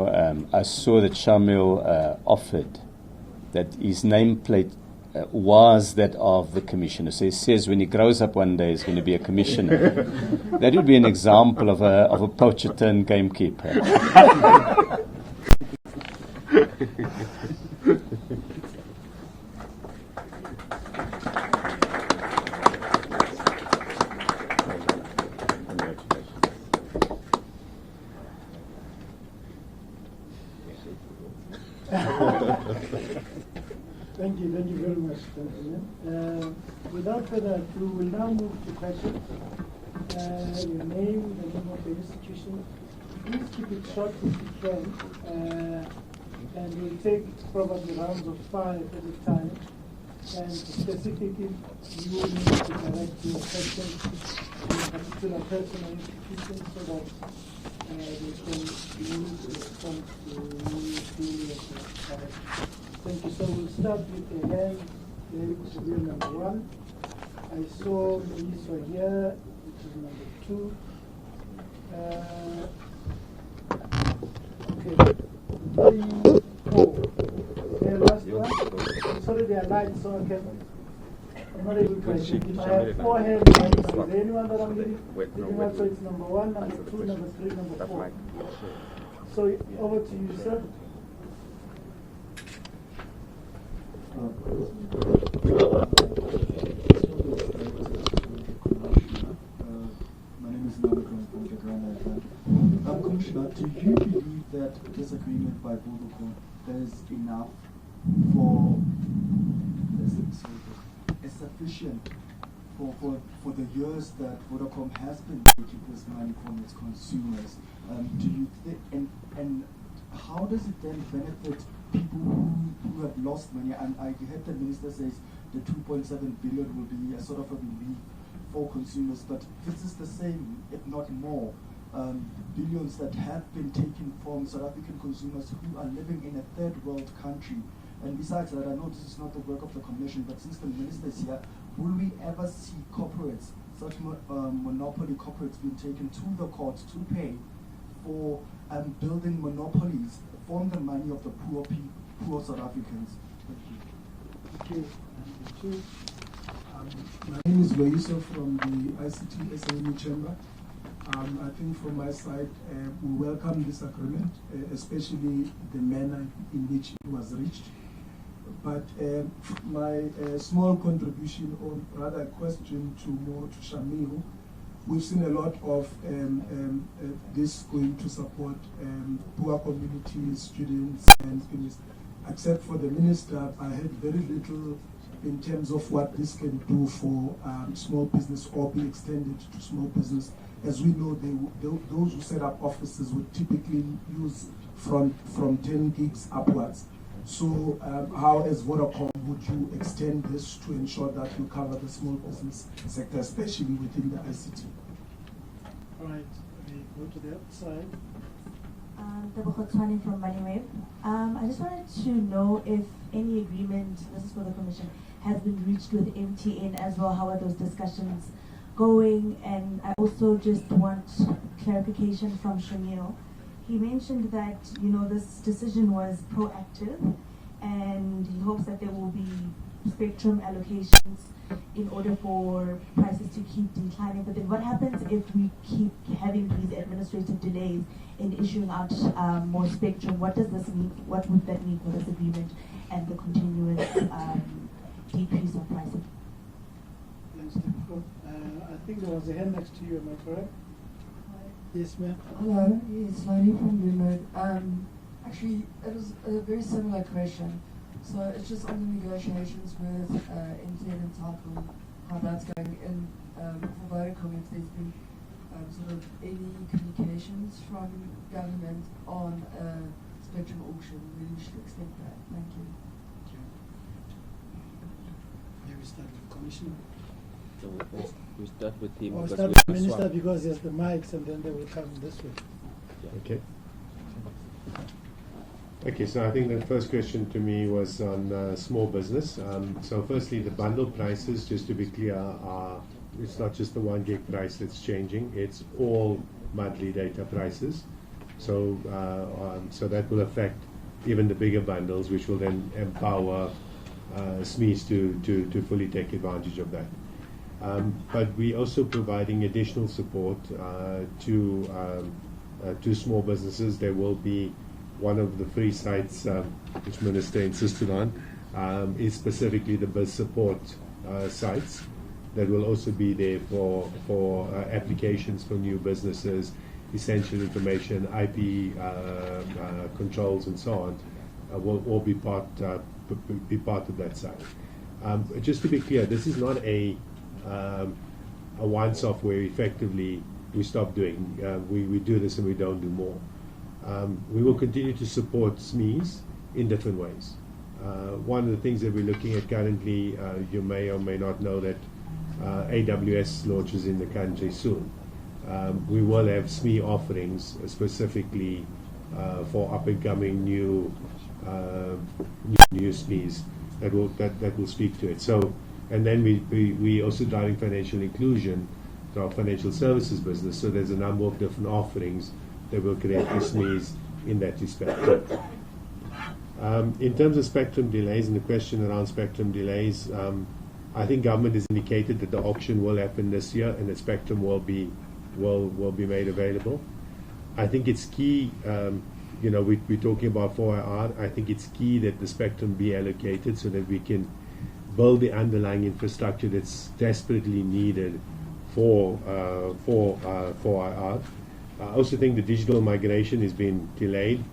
I saw that Shamil offered that his nameplate was that of the commissioner. So he says when he grows up one day he's going to be a commissioner. That would be an example of a poacher turned gamekeeper. Thank you very much, gentlemen. Without further ado, we'll now move to questions. Your name, the name of the institution. Please keep it short if you can. And we'll take probably rounds of 5 at a time. And specifically, you will need to direct your questions to a particular person or institution so that they can use the response to you fully as well. Thank you. So we'll start with the hand, interview number 1. I saw Melissa here, which is number 2. Okay. 3, 4. The last one. Sorry, they are lights, so I can. I'm not able to identify. I have 4 hands. Is there anyone that I'm leaving out? So it's number 1, number 2, number 3, number 4. So over to you, sir. My name is Namakan from the Regulator. Commissioner, do you believe that this agreement by Vodacom is enough is sufficient for the years that Vodacom has been making this money from its consumers? Do you think, and how does it then benefit people who have lost money. And I heard the minister says the 2.7 billion will be a sort of a relief for consumers, but this is the same, if not more, billions that have been taken from South African consumers who are living in a third world country. And besides that, I know this is not the work of the Commission, but since the minister is here, will we ever see corporates, such monopoly corporates, being taken to the courts to pay for building monopolies from the money of the poor South Africans? Thank you. Thank you. My name is Loiso from the ICT SME Chamber. I think from my side, we welcome this agreement, especially the manner in which it was reached. But my small contribution, or rather question to Shamihu, we've seen a lot of this going to support poor communities, students, and things. Except for the minister, I heard very little in terms of what this can do for small business or be extended to small business. As we know, those who set up offices would typically use from 10 gigs upwards. So how, as Vodacom, would you extend this to ensure that you cover the small business sector, especially within the ICT? All right, we go to the other side. Tani from Moneywave. I just wanted to know if any agreement, this is for the Commission, has been reached with MTN as well. How are those discussions going? And I also just want clarification from Shamil. He mentioned that, this decision was proactive and he hopes that there will be spectrum allocations in order for prices to keep declining. But then what happens if we keep having these administrative delays in issuing out more spectrum? What does this mean? What would that mean for this agreement and the continuous decrease of pricing? Thanks, Nico. I think there was a hand next to you, am I correct? Yes, ma'am. Hello, it's Lani from Bloomberg. Actually, it was a very similar question. So it's just on the negotiations with MTN and Telkom, how that's going, and for Vodacom, if there's been sort of any communications from government on a spectrum auction, then we should expect that. Thank you. Here we start with Commissioner. So we start with him. Or because start we with the have Minister one. because there's the mics and then they will come this way. Okay. Okay, so I think the first question to me was on small business. So firstly, the bundle prices, just to be clear, it's not just the 1 gig price that's changing, it's all monthly data prices. So so that will affect even the bigger bundles, which will then empower SMEs to fully take advantage of that. But we're also providing additional support to small businesses. There will be one of the free sites which Minister insisted on is specifically the biz support sites that will also be there for applications for new businesses, essential information, IP controls, and so on. Will all be part of that site. Just to be clear, this is not a once-off where effectively we stop doing. We do this and we don't do more. We will continue to support SMEs in different ways. One of the things that we're looking at currently, you may or may not know that AWS launches in the country soon. We will have SME offerings specifically for up-and-coming new SMEs that will speak to it. So, and then we also driving financial inclusion to our financial services business. So there's a number of different offerings that will create SMEs in that respect. In terms of spectrum delays and the question around spectrum delays, I think government has indicated that the auction will happen this year and the spectrum will be made available. I think it's key. We're talking about 4IR. I think it's key that the spectrum be allocated so that we can build the underlying infrastructure that's desperately needed for 4IR. I also think the digital migration has been delayed,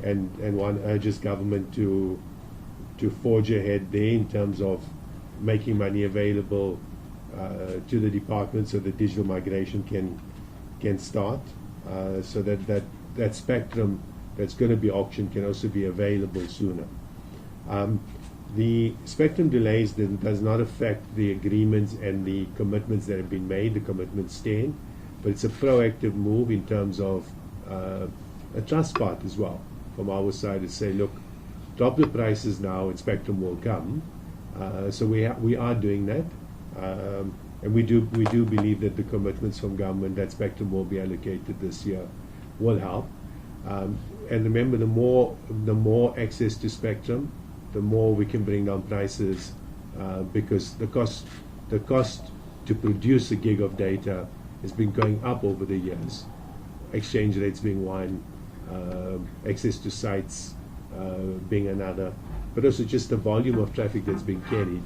and one urges government to forge ahead there in terms of making money available to the department so that digital migration can start, so that spectrum that's going to be auctioned can also be available sooner. The spectrum delays does not affect the agreements and the commitments that have been made. The commitments stand, but it's a proactive move in terms of a trust part as well from our side to say, look, drop the prices now and spectrum will come. So we are doing that, and we do believe that the commitments from government that spectrum will be allocated this year will help. And remember, the more access to spectrum, the more we can bring down prices, because the cost to produce a gig of data has been going up over the years. Exchange rates being one, access to sites being another, but also just the volume of traffic that's being carried.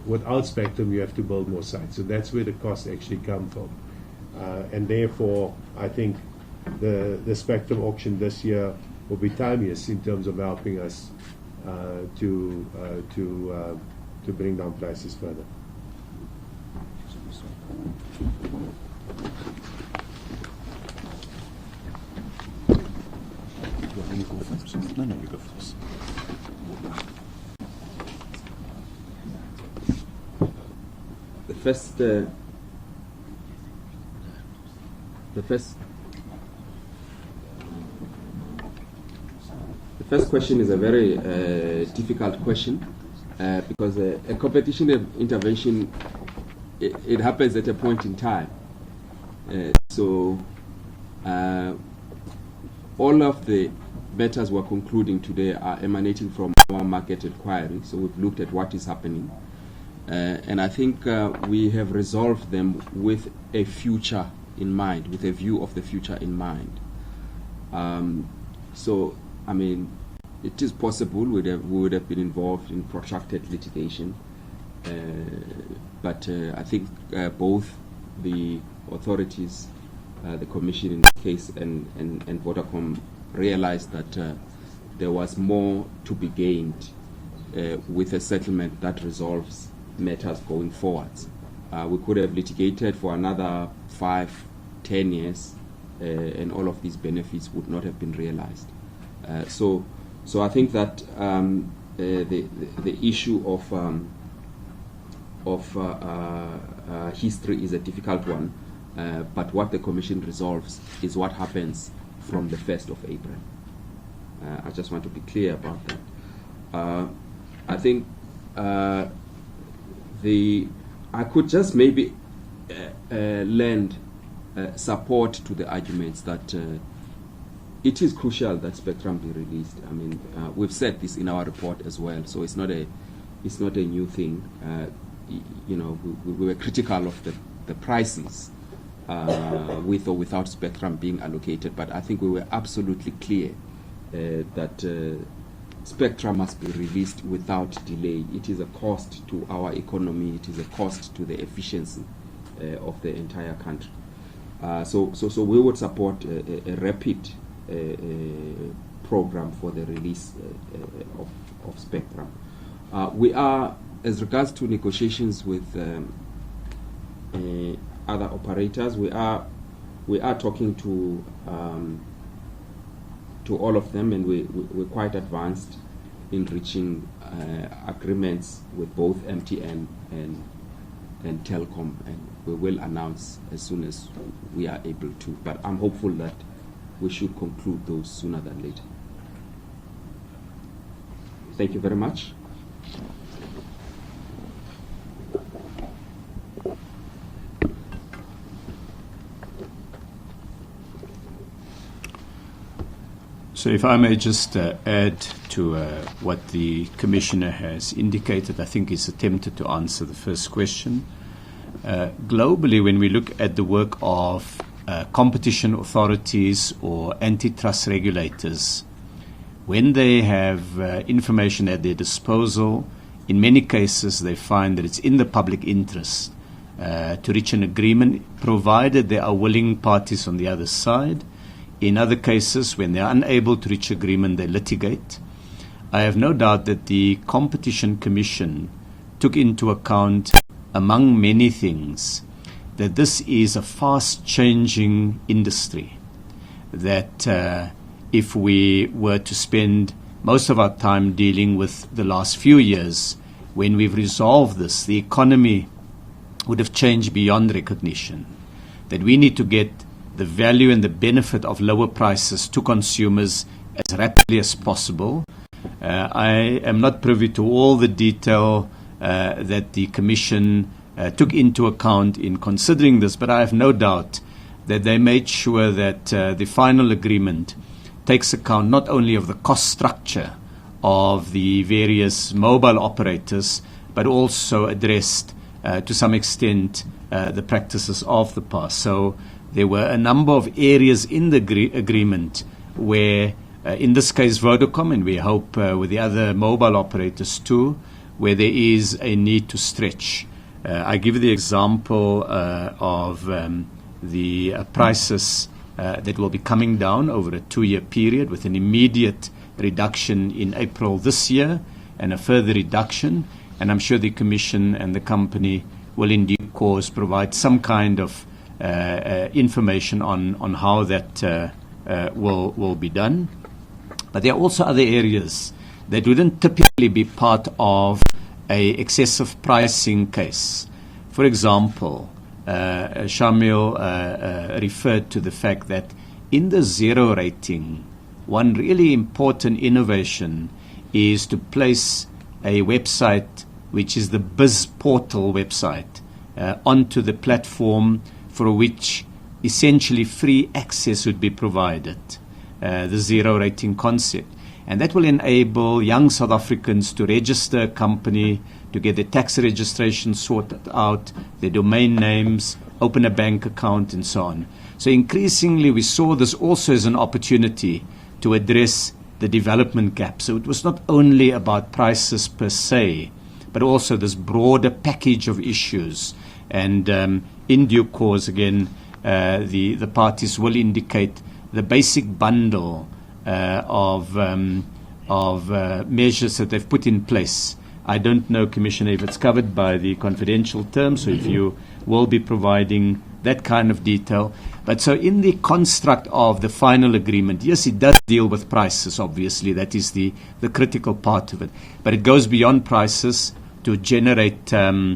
Without spectrum, you have to build more sites, so that's where the costs actually come from. And therefore, I think the spectrum auction this year will be timeless in terms of helping us to bring down prices further. No, you go first. The first question is a very difficult question because a competition intervention, it happens at a point in time. So all of the matters we're concluding today are emanating from our market inquiry. So we've looked at what is happening. And I think we have resolved them with a future in mind, with a view of the future in mind. So, I mean, it is possible we would have been involved in protracted litigation, but I think both the authorities, the Commission in this case, and Vodacom realized that there was more to be gained with a settlement that resolves matters going forwards. We could have litigated for another 5-10 years, and all of these benefits would not have been realized. So I think that the issue of history is a difficult one, but what the Commission resolves is what happens from the 1st of April. I just want to be clear about that. I think I could just maybe lend support to the arguments that it is crucial that spectrum be released. I mean, we've said this in our report as well, so it's not a new thing. You know, we were critical of the prices with or without spectrum being allocated, but I think we were absolutely clear that spectrum must be released without delay. It is a cost to our economy. It is a cost to the efficiency of the entire country. So we would support a rapid program for the release of spectrum. We are, as regards to negotiations with other operators, we are talking to all of them, and we're quite advanced in reaching agreements with both MTN and Telecom, and we will announce as soon as we are able to. But I'm hopeful that we should conclude those sooner than later. Thank you very much. So if I may just add to what the Commissioner has indicated, I think he's attempted to answer the first question. Globally, when we look at the work of competition authorities or antitrust regulators, when they have information at their disposal, in many cases they find that it's in the public interest to reach an agreement, provided there are willing parties on the other side. In other cases, when they are unable to reach agreement, they litigate. I have no doubt that the Competition Commission took into account, among many things, that this is a fast-changing industry, that if we were to spend most of our time dealing with the last few years. When we've resolved this, the economy would have changed beyond recognition. That we need to get the value and the benefit of lower prices to consumers as rapidly as possible. I am not privy to all the detail that the Commission took into account in considering this, but I have no doubt that they made sure that the final agreement takes account not only of the cost structure of the various mobile operators, but also addressed to some extent the practices of the past. So there were a number of areas in the agreement where, in this case Vodacom, and we hope with the other mobile operators too, where there is a need to stretch. I give the example of the prices that will be coming down over a 2-year period, with an immediate reduction in April this year and a further reduction. And I'm sure the Commission and the company will in due course provide some kind of information on how that will be done. But there are also other areas that wouldn't typically be part of a excessive pricing case. For example, Shamil referred to the fact that in the zero rating, one really important innovation is to place a website which is the Biz Portal website onto the platform, for which essentially free access would be provided, the zero rating concept. And that will enable young South Africans to register a company, to get their tax registration sorted out, their domain names, open a bank account, and so on. So increasingly we saw this also as an opportunity to address the development gap. So it was not only about prices per se, but also this broader package of issues. And in due course, again, the parties will indicate the basic bundle of measures that they've put in place. I don't know, Commissioner, if it's covered by the confidential terms, so if you will be providing that kind of detail. But so in the construct of the final agreement, yes, it does deal with prices, obviously. That is the critical part of it. But it goes beyond prices to generate greater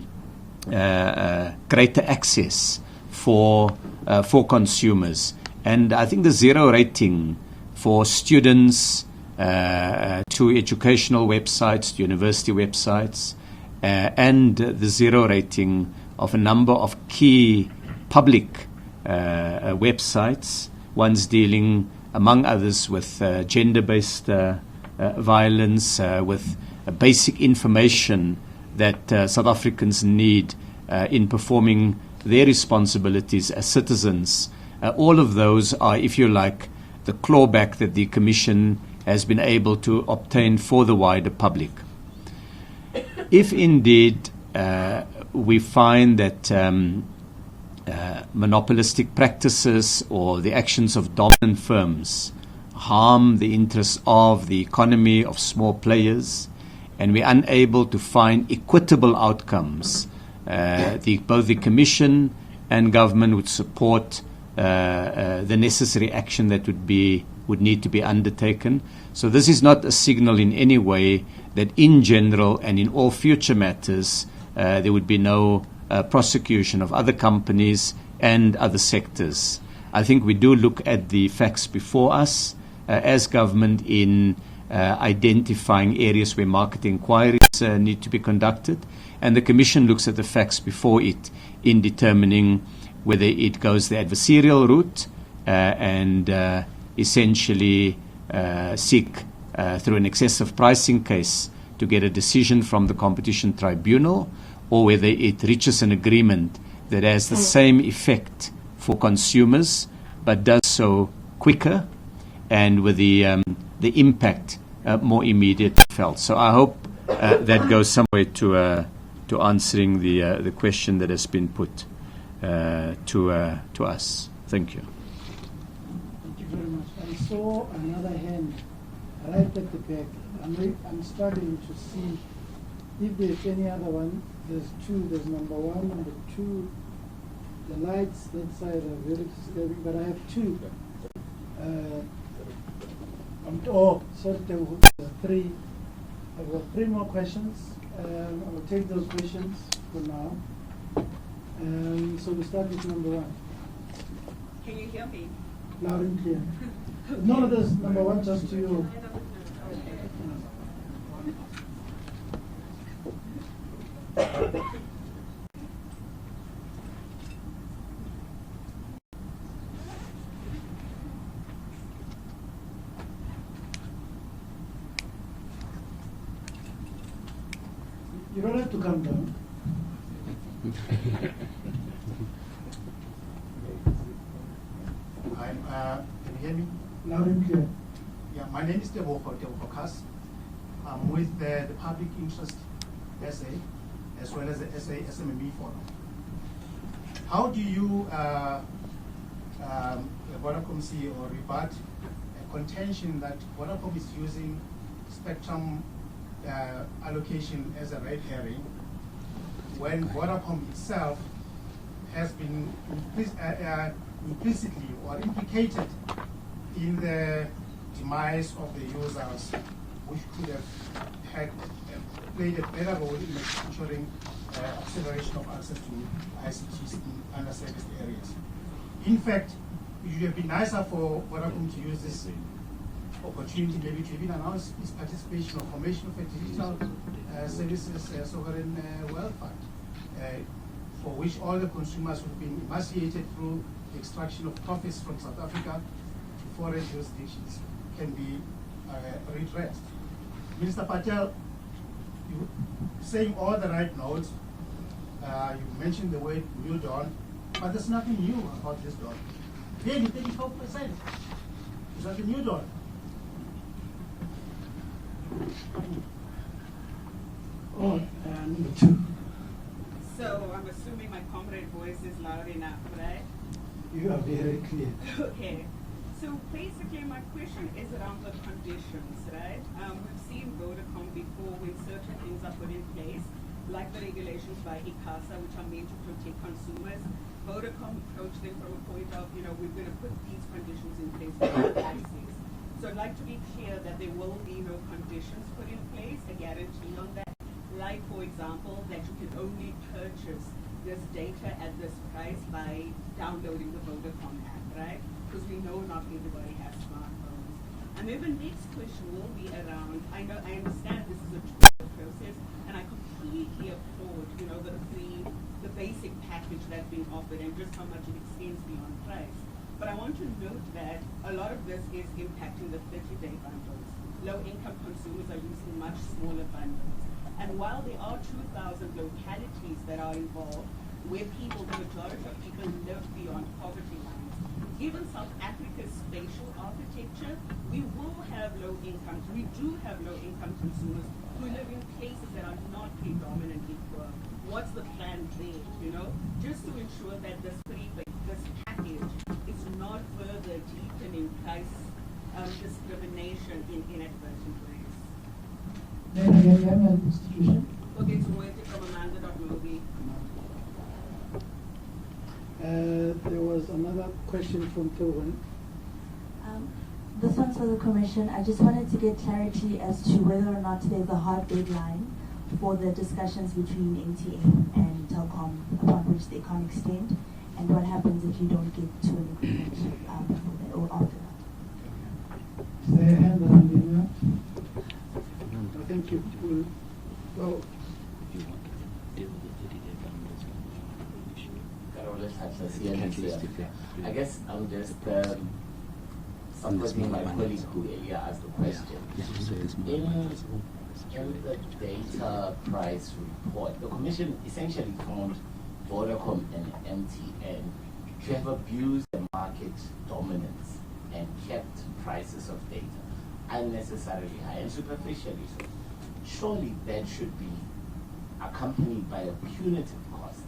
access for consumers. And I think the zero rating for students, to educational websites, to university websites, and the zero rating of a number of key public websites, ones dealing, among others, with gender-based violence, with basic information that South Africans need in performing their responsibilities as citizens. All of those are, if you like, the clawback that the Commission has been able to obtain for the wider public. If indeed we find that monopolistic practices or the actions of dominant firms harm the interests of the economy, of small players, and we're unable to find equitable outcomes, both the Commission and government would support the necessary action that would need to be undertaken. So this is not a signal in any way that in general and in all future matters there would be no prosecution of other companies and other sectors. I think we do look at the facts before us as government in identifying areas where market inquiries need to be conducted, and the Commission looks at the facts before it in determining whether it goes the adversarial route and essentially seek through an excessive pricing case to get a decision from the Competition Tribunal, or whether it reaches an agreement that has the same effect for consumers but does so quicker and with the impact more immediately felt. So I hope that goes some way to answering the question that has been put to us. Thank you. Thank you very much. I saw another hand right at the back. I'm struggling to see if there's any other one. There's two. There's number one, number two. The lights that side are very disturbing, but I have two. Sorry, there were three. I've got three more questions. I will take those questions for now. So we start with number one. Can you hear me? Loud and clear. No, there's number one just to you. You don't have to come down. Can you hear me? Loud and clear. Yeah, my name is Tebogo Kas. I'm with the Public Interest SA as well as the SA SMME Forum. How do you, Vodacom see or rebut a contention that Vodacom is using spectrum allocation as a red herring when Vodacom itself has been implicitly or implicated in the demise of the users, which could have played a better role in ensuring acceleration of access to ICTs in underserviced areas. In fact, it would have been nicer for Vodacom to use this opportunity maybe to even announce its participation or formation of a digital services sovereign wealth fund, for which all the consumers would have been emaciated through the extraction of profits from South Africa to foreign jurisdictions can be redressed. Minister Patel, you saying all the right notes, you mentioned the word new dawn, but there's nothing new about this dawn. Daily 34%. Is that a new dawn? Number two. So I'm assuming my comrade voice is loud enough, right? You are very clear. Okay. So basically my question is around the conditions, right? We've seen Vodacom before when certain things are put in place, like the regulations by ICASA, which are meant to protect consumers. Vodacom approached them from a point of, we're going to put these conditions in place for our prices. So I'd like to be clear that there will be no conditions put in place, a guarantee on that. Like, for example, that you can only purchase this data at this price by downloading the Vodacom app, right? Because we know not everybody has smartphones. And then the next question will be around, I understand this is a two-year process, and I completely applaud, the basic package that's being offered and just how much it extends beyond price. But I want to note that a lot of this is impacting the 30-day bundles. Low-income consumers are using much smaller bundles. And while there are 2,000 localities that are involved, where the majority of people live beyond poverty lines, given South Africa's spatial architecture, we will have low incomes. We do have low-income consumers who live in places that are not predominantly poor. What's the plan there, just to ensure that this package is not further deepening price discrimination in inadvertent ways. Then again, you have an institution. Okay, so waiting from Amanda.Mobi. There was another question from Tilwan. This one's for the Commission. I just wanted to get clarity as to whether or not there's a hard deadline for the discussions between MTN and Telkom upon which they can't extend, and what happens if you don't get to an agreement before that or after that. Is there a hand on the email? I think you will go. I guess I'm just supporting my colleague who earlier asked the question. In the data price report, the Commission essentially found Vodacom and MTN to have abused the market dominance and kept prices of data unnecessarily high and superficially so. Surely that should be accompanied by a punitive cost.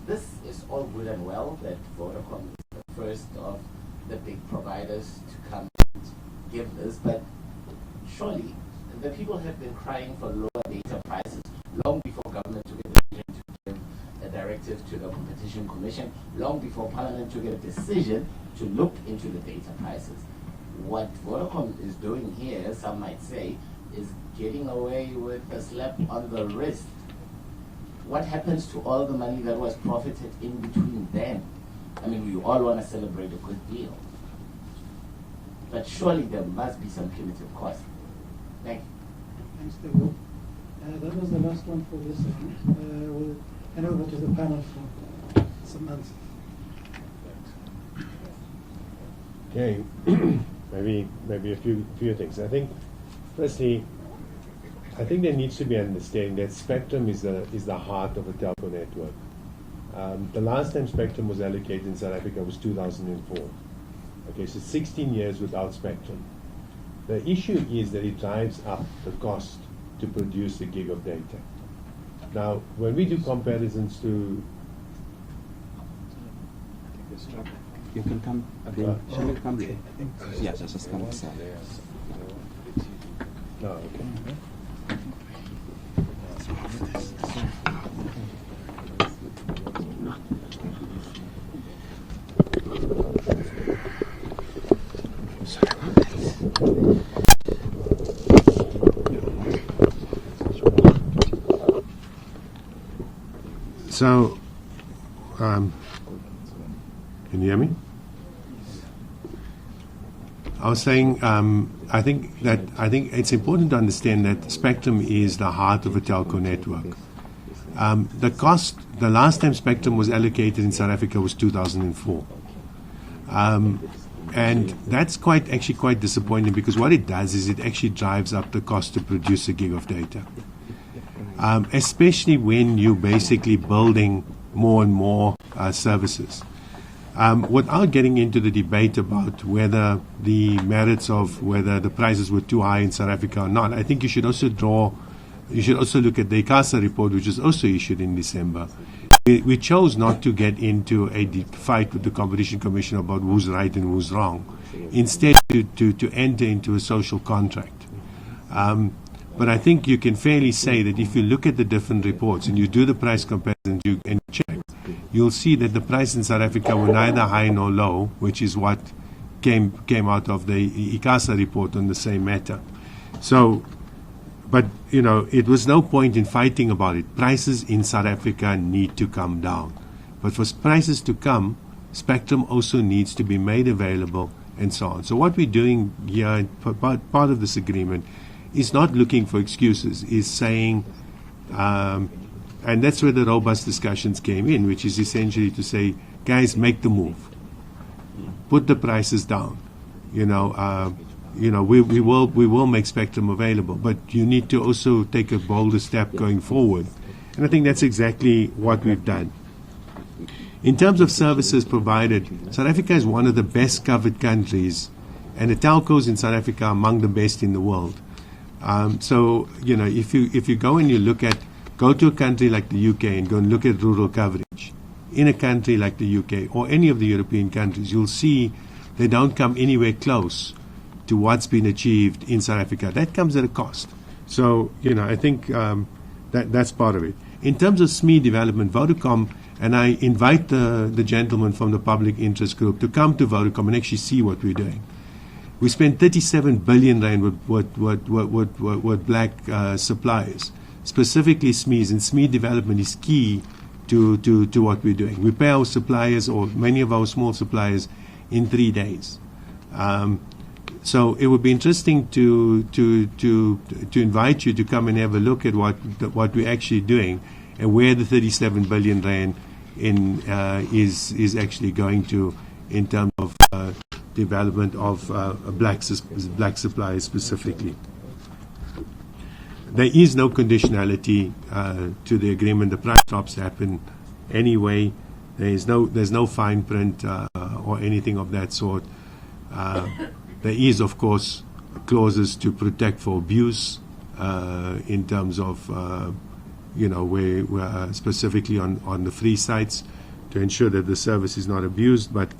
This is all good and well that Vodacom is the first of the big providers to come and give this, but surely the people have been crying for lower data prices long before government took a decision to give a directive to the Competition Commission, long before Parliament took a decision to look into the data prices. what Vodacom is doing here, some might say, is getting away with a slap on the wrist. What happens to all the money that was profited in between then? I mean, we all want to celebrate a good deal. But surely there must be some punitive cost. Thank you. Thanks, David. That was the last one for this round. We'll hand over to the panel for some answers. Okay, maybe a few things. I think, firstly, I think there needs to be an understanding that spectrum is the heart of a telco network. The last time spectrum was allocated in South Africa was 2004. Okay, so 16 years without spectrum. The issue is that it drives up the cost to produce a gig of data. Now, when we do comparisons to You can come again. Shall we come here? Yes, just come aside. no, okay. So, can you hear me? I was saying, I think it's important to understand that spectrum is the heart of a telco network. The last time spectrum was allocated in South Africa was 2004. And that's actually quite disappointing, because what it does is it actually drives up the cost to produce a gig of data. Especially when you're basically building more and more services. Without getting into the debate about whether the merits of whether the prices were too high in South Africa or not, I think you should also look at the ICASA report, which was also issued in December. We chose not to get into a fight with the Competition Commission about who's right and who's wrong. Instead, to enter into a social contract. But I think you can fairly say that if you look at the different reports and you do the price comparison and check, you'll see that the price in South Africa were neither high nor low, which is what came out of the ICASA report on the same matter. So, but, it was no point in fighting about it. Prices in South Africa need to come down. But for prices to come, spectrum also needs to be made available and so on. So what we're doing here, part of this agreement, is not looking for excuses, is saying, and that's where the robust discussions came in, which is essentially to say, guys, make the move. Put the prices down. We will make spectrum available, but you need to also take a bolder step going forward. And I think that's exactly what we've done. In terms of services provided, South Africa is one of the best covered countries, and the telcos in South Africa are among the best in the world. So, if you go and you go to a country like the UK and go and look at rural coverage, in a country like the UK or any of the European countries, you'll see they don't come anywhere close to what's been achieved in South Africa. That comes at a cost. So, I think that's part of it. In terms of SME development, Vodacom, and I invite the gentleman from the Public Interest Group to come to Vodacom and actually see what we're doing. We spent 37 billion rand with black suppliers, specifically SMEs, and SME development is key to what we're doing. We pay our suppliers, or many of our small suppliers, in 3 days. So it would be interesting to invite you to come and have a look at what we're actually doing and where the 37 billion rand is actually going to in terms of development of black suppliers specifically. There is no conditionality to the agreement. The price drops happen anyway. There's no fine print or anything of that sort. There is, of course, clauses to protect for abuse in terms of, where specifically on the free sites to ensure that the service is not abused, but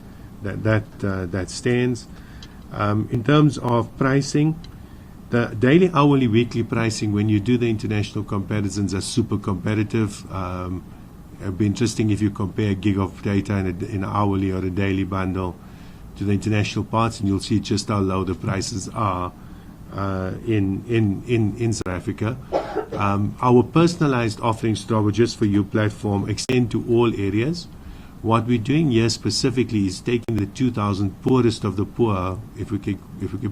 that stands. In terms of pricing, the daily, hourly, weekly pricing, when you do the international comparisons, are super competitive. It'd be interesting if you compare a gig of data in an hourly or a daily bundle to to the international parts, and you'll see just how low the prices are in South Africa. Our personalized offerings to our Just For You platform extend to all areas. What we're doing here specifically is taking the 2,000 poorest of the poor, if we can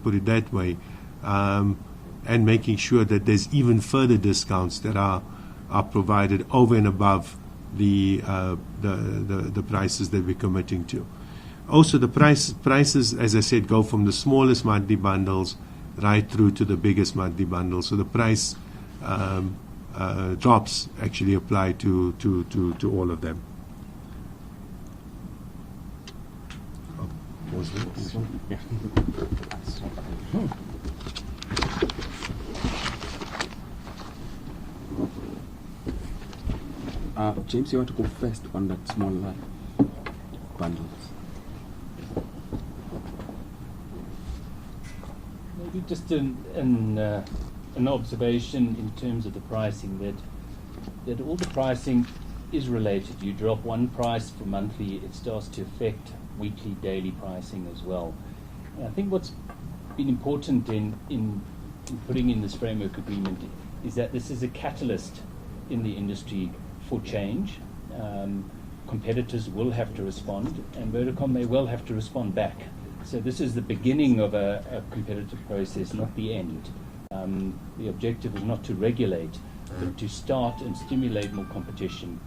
put it that way, and making sure that there's even further discounts that are provided over and above the prices that we're committing to. Also, the prices, as I said, go from the smallest monthly bundles right through to the biggest monthly bundles. So the price drops actually apply to all of them. James, you want to go first on that small bundles? Maybe just an observation in terms of the pricing, that all the pricing is related. You drop one price for monthly, it starts to affect weekly, daily pricing as well. And I think what's been important in putting in this framework agreement is that this is a catalyst in the industry for change. Competitors will have to respond, and Vodacom may well have to respond back. So this is the beginning of a competitive process, not the end. The objective is not to regulate, but to start and stimulate more competition.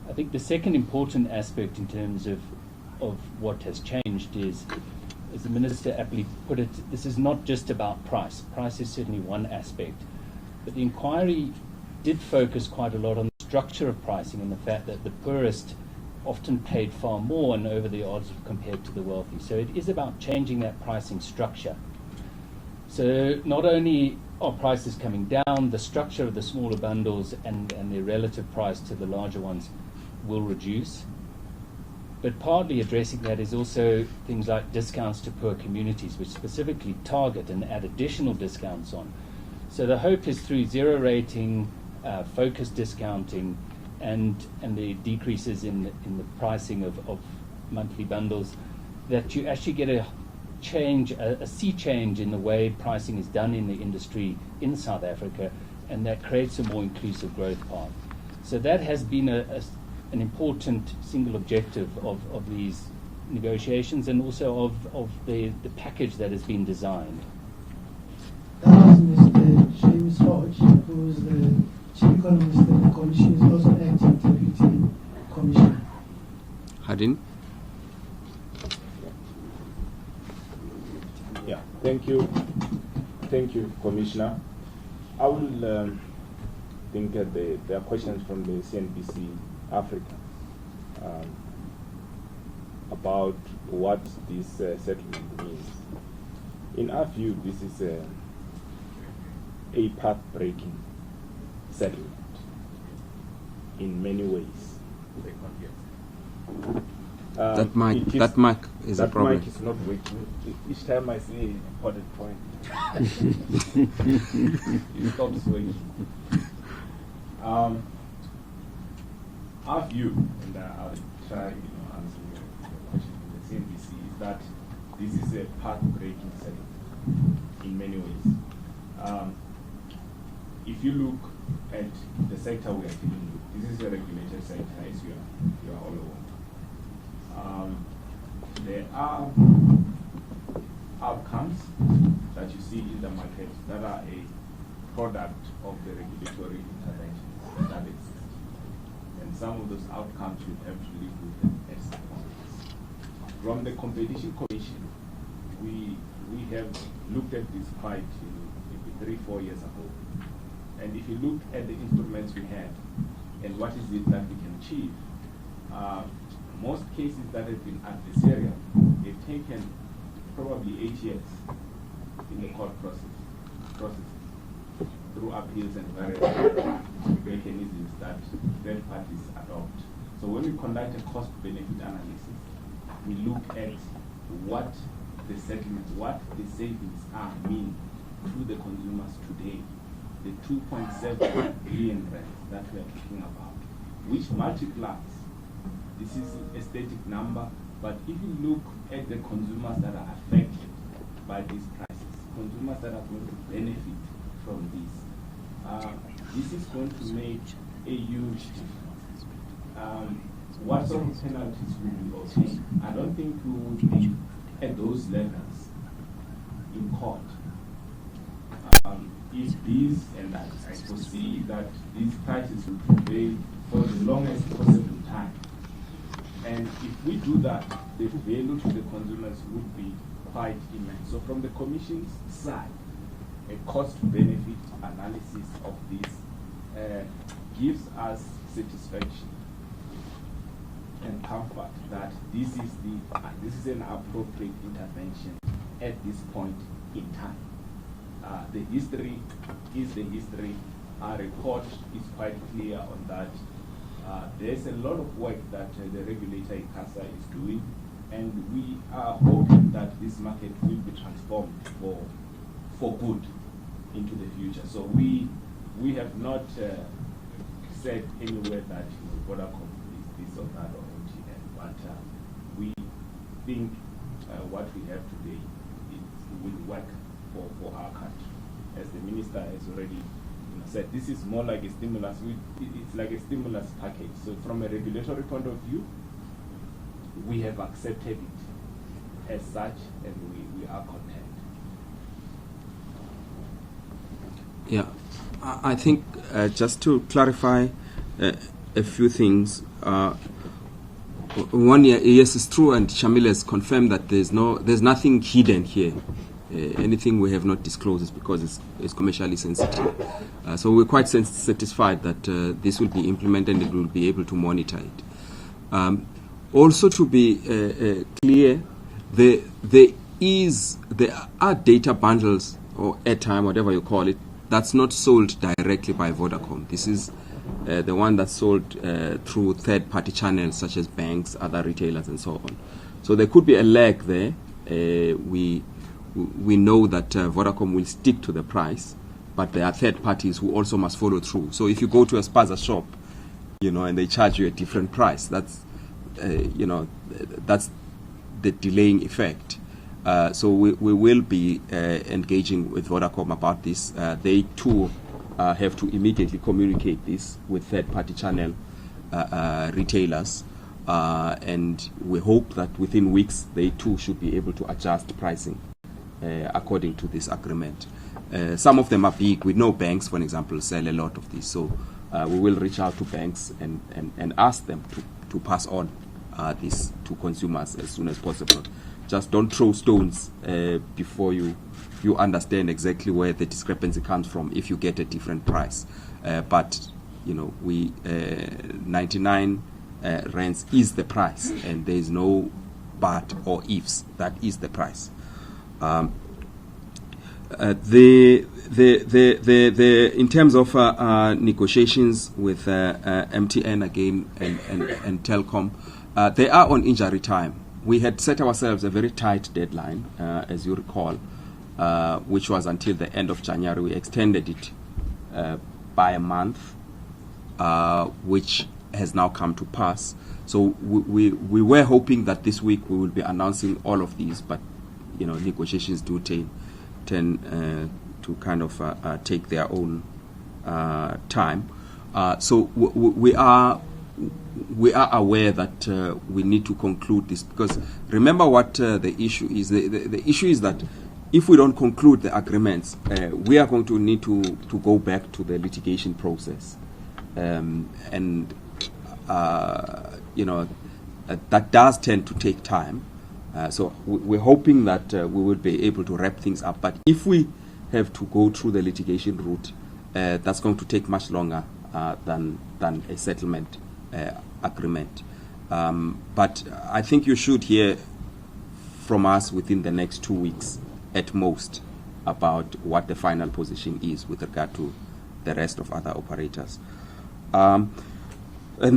I think the second important aspect in terms of what has changed is, as the Minister aptly put it, this is not just about price. Price is certainly one aspect, but the inquiry did focus quite a lot on the structure of pricing and the fact that the poorest often paid far more and over the odds compared to the wealthy. So it is about changing that pricing structure. So not only are prices coming down, the structure of the smaller bundles and their relative price to the larger ones will reduce. But partly addressing that is also things like discounts to poor communities, which specifically target and add additional discounts on. So the hope is through zero rating, focused discounting, and the decreases in the pricing of monthly bundles, that you actually get a sea change in the way pricing is done in the industry in South Africa, and that creates a more inclusive growth path. So that has been an important single objective of these negotiations, and also of the package that has been designed. That was Mr. James Hodge, who is the Chief Economist of the Commission, is also acting Deputy Commissioner. Hadin? Yeah, thank you, Commissioner. I will think that there are questions from the CNBC Africa about what this settlement means. In our view, this is a path-breaking settlement in many ways. That mic is a problem. That mic is not working. Each time I say an important point, it stops working. Our view, and I'll try answering your question in the CNBC, is that this is a path-breaking settlement in many ways. If you look at the sector we are dealing with, this is a regulated sector, as you are all aware. There are outcomes that you see in the market that are a product of the regulatory interventions that exist. And some of those outcomes you have to live with them as points. From the Competition Commission, we have looked at this quite maybe 3-4 years ago. And if you look at the instruments we have and what is it that we can achieve, most cases that have been adversarial, they've taken probably 8 years in the court process through appeals and various mechanisms that third parties adopt. So when we conduct a cost-benefit analysis, we look at what the settlements, what the savings mean to the consumers today. The 2.7 billion rand that we are talking about, which multiplies, this is a static number, But if you look at the consumers that are affected by these prices, consumers that are going to benefit from this is going to make a huge difference. What sort of penalties will be okay? I don't think we will be at those levels in court. If these, and I foresee that these prices will prevail for the longest possible time. And if we do that, the value to the consumers would be quite immense. So from the Commission's side, a cost-benefit analysis of this gives us satisfaction and comfort that this is an appropriate intervention at this point in time. The history is the history. Our report is quite clear on that. There's a lot of work that the regulator ICASA is doing, and we are hoping that this market will be transformed for good into the future. So we have not said anywhere that Vodacom is this or that or MTN, but we think what we have today will work for our country. As the minister has already said, this is more like a stimulus. It's like a stimulus package. So from a regulatory point of view, we have accepted it as such, and we are content. Yeah, I think just to clarify a few things. One, yes, it's true, and Shamil has confirmed that there's nothing hidden here. Anything we have not disclosed is because it's commercially sensitive. So we're quite satisfied that this will be implemented and we'll be able to monitor it. Also, to be clear, there are data bundles or airtime, whatever you call it, that's not sold directly by Vodacom. This is the one that's sold through third-party channels such as banks, other retailers, and so on. So there could be a lag there. We know that Vodacom will stick to the price, but there are third parties who also must follow through. So if you go to a spaza shop, and they charge you a different price, that's the delaying effect. So we will be engaging with Vodacom about this. They too have to immediately communicate this with third-party channel retailers, and we hope that within weeks they too should be able to adjust pricing according to this agreement. Some of them are big. We know banks, for example, sell a lot of this, so we will reach out to banks and ask them to pass on this to consumers as soon as possible. Just don't throw stones before you understand exactly where the discrepancy comes from if you get a different price. But 99 rands is the price, and there is no but or ifs. That is the price. In terms of negotiations with MTN again and Telcom, they are on injury time. We had set ourselves a very tight deadline, as you recall, which was until the end of January. We extended it by a month, which has now come to pass. So we were hoping that this week we will be announcing all of these, but negotiations do tend to kind of take their own time. So we are aware that we need to conclude this, because remember what the issue is. The issue is that if we don't conclude the agreements, we are going to need to go back to the litigation process, and that does tend to take time. So we're hoping that we will be able to wrap things up. But if we have to go through the litigation route, that's going to take much longer than a settlement agreement. But I think you should hear from us within the next 2 weeks at most about what the final position is with regard to the rest of other operators. And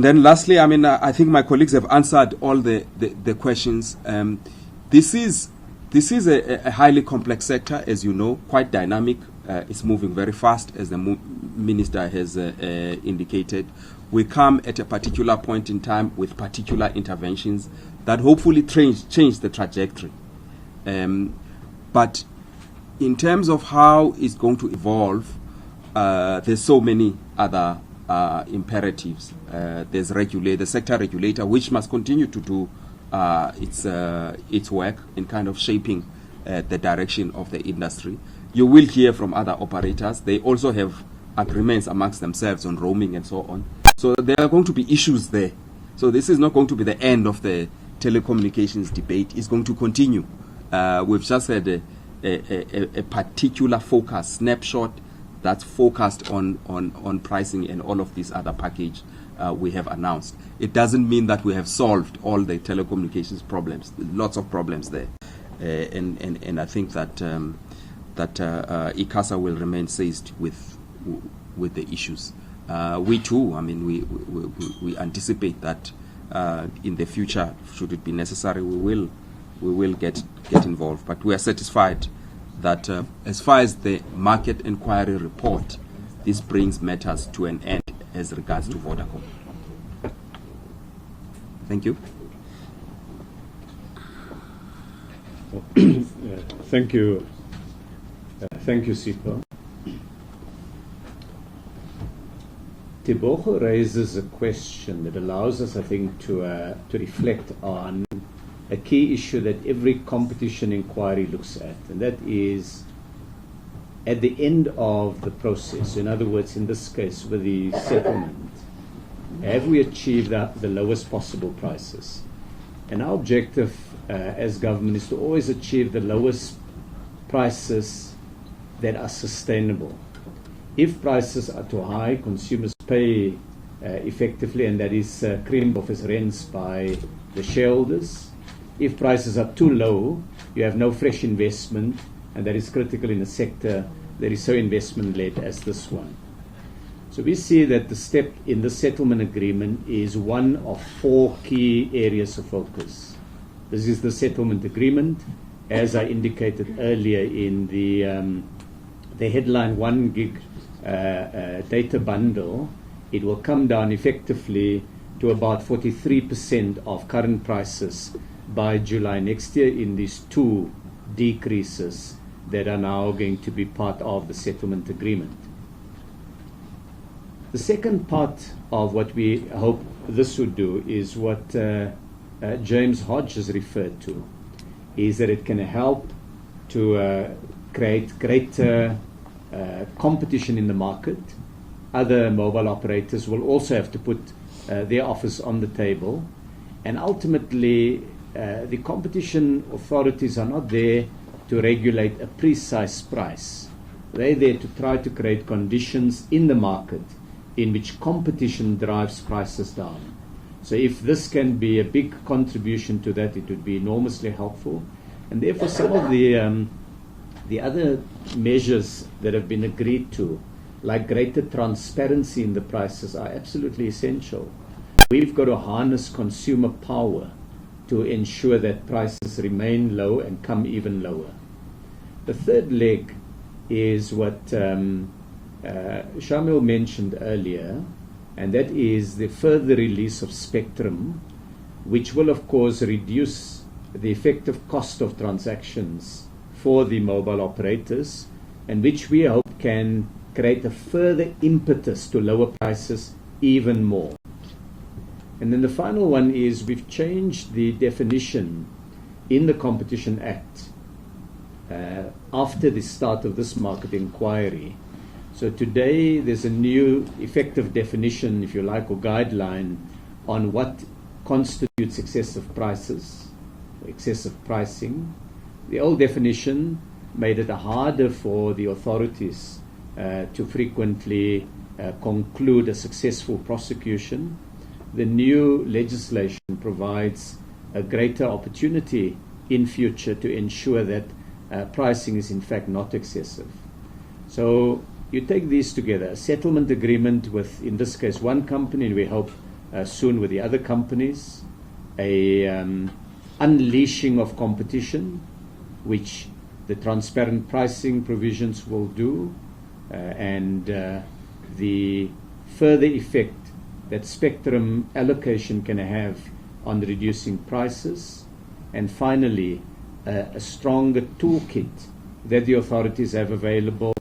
then lastly, I think my colleagues have answered all the questions. This is a highly complex sector, as you know, quite dynamic. It's moving very fast, as the minister has indicated. we come at a particular point in time with particular interventions that hopefully change the trajectory. But in terms of how it's going to evolve, there's so many other imperatives. There's the sector regulator, which must continue to do its work in kind of shaping the direction of the industry. You will hear from other operators. They also have agreements amongst themselves on roaming and so on. So there are going to be issues there. So this is not going to be the end of the telecommunications debate. It's going to continue. We've just had a particular focus, snapshot that's focused on pricing and all of these other package we have announced. It doesn't mean that we have solved all the telecommunications problems. Lots of problems there. And I think that ICASA will remain seized with the issues. We too, I mean, we anticipate that in the future, should it be necessary, we will get involved. But we are satisfied that as far as the market inquiry report, this brings matters to an end as regards to Vodacom. Thank you. Thank you. Thank you, Sipho. Tebogo raises a question that allows us, I think, to reflect on a key issue that every competition inquiry looks at, and that is at the end of the process. In other words, in this case, with the settlement, have we achieved the lowest possible prices? And our objective as government is to always achieve the lowest prices that are sustainable. If prices are too high, consumers pay effectively, and that is creamed off as rents by the shareholders. If prices are too low, you have no fresh investment, and that is critical in a sector that is so investment-led as this one. So we see that the step in the settlement agreement is one of 4 key areas of focus. This is the settlement agreement, as I indicated earlier in the headline 1 gig data bundle. It will come down effectively to about 43% of current prices by July next year in these 2 decreases that are now going to be part of the settlement agreement. The second part of what we hope this would do is what James Hodge has referred to, is that it can help to create greater competition in the market. Other mobile operators will also have to put their offers on the table, and ultimately the competition authorities are not there to regulate a precise price. They're there to try to create conditions in the market in which competition drives prices down. So if this can be a big contribution to that, it would be enormously helpful. And therefore some of the other measures that have been agreed to, like greater transparency in the prices, are absolutely essential. We've got to harness consumer power to ensure that prices remain low and come even lower. The third leg is what Shamil mentioned earlier, and that is the further release of spectrum, which will of course reduce the effective cost of transactions for the mobile operators, and which we hope can create a further impetus to lower prices even more. And then the final one is we've changed the definition in the Competition Act after the start of this market inquiry. So today there's a new effective definition, if you like, or guideline on what constitutes excessive prices, excessive pricing. The old definition made it harder for the authorities to frequently conclude a successful prosecution. The new legislation provides a greater opportunity in future to ensure that pricing is in fact not excessive. So you take these together, a settlement agreement with, in this case, one company, and we hope soon with the other companies, a unleashing of competition, which the transparent pricing provisions will do, and the further effect that spectrum allocation can have on reducing prices, and finally, a stronger toolkit that the authorities have available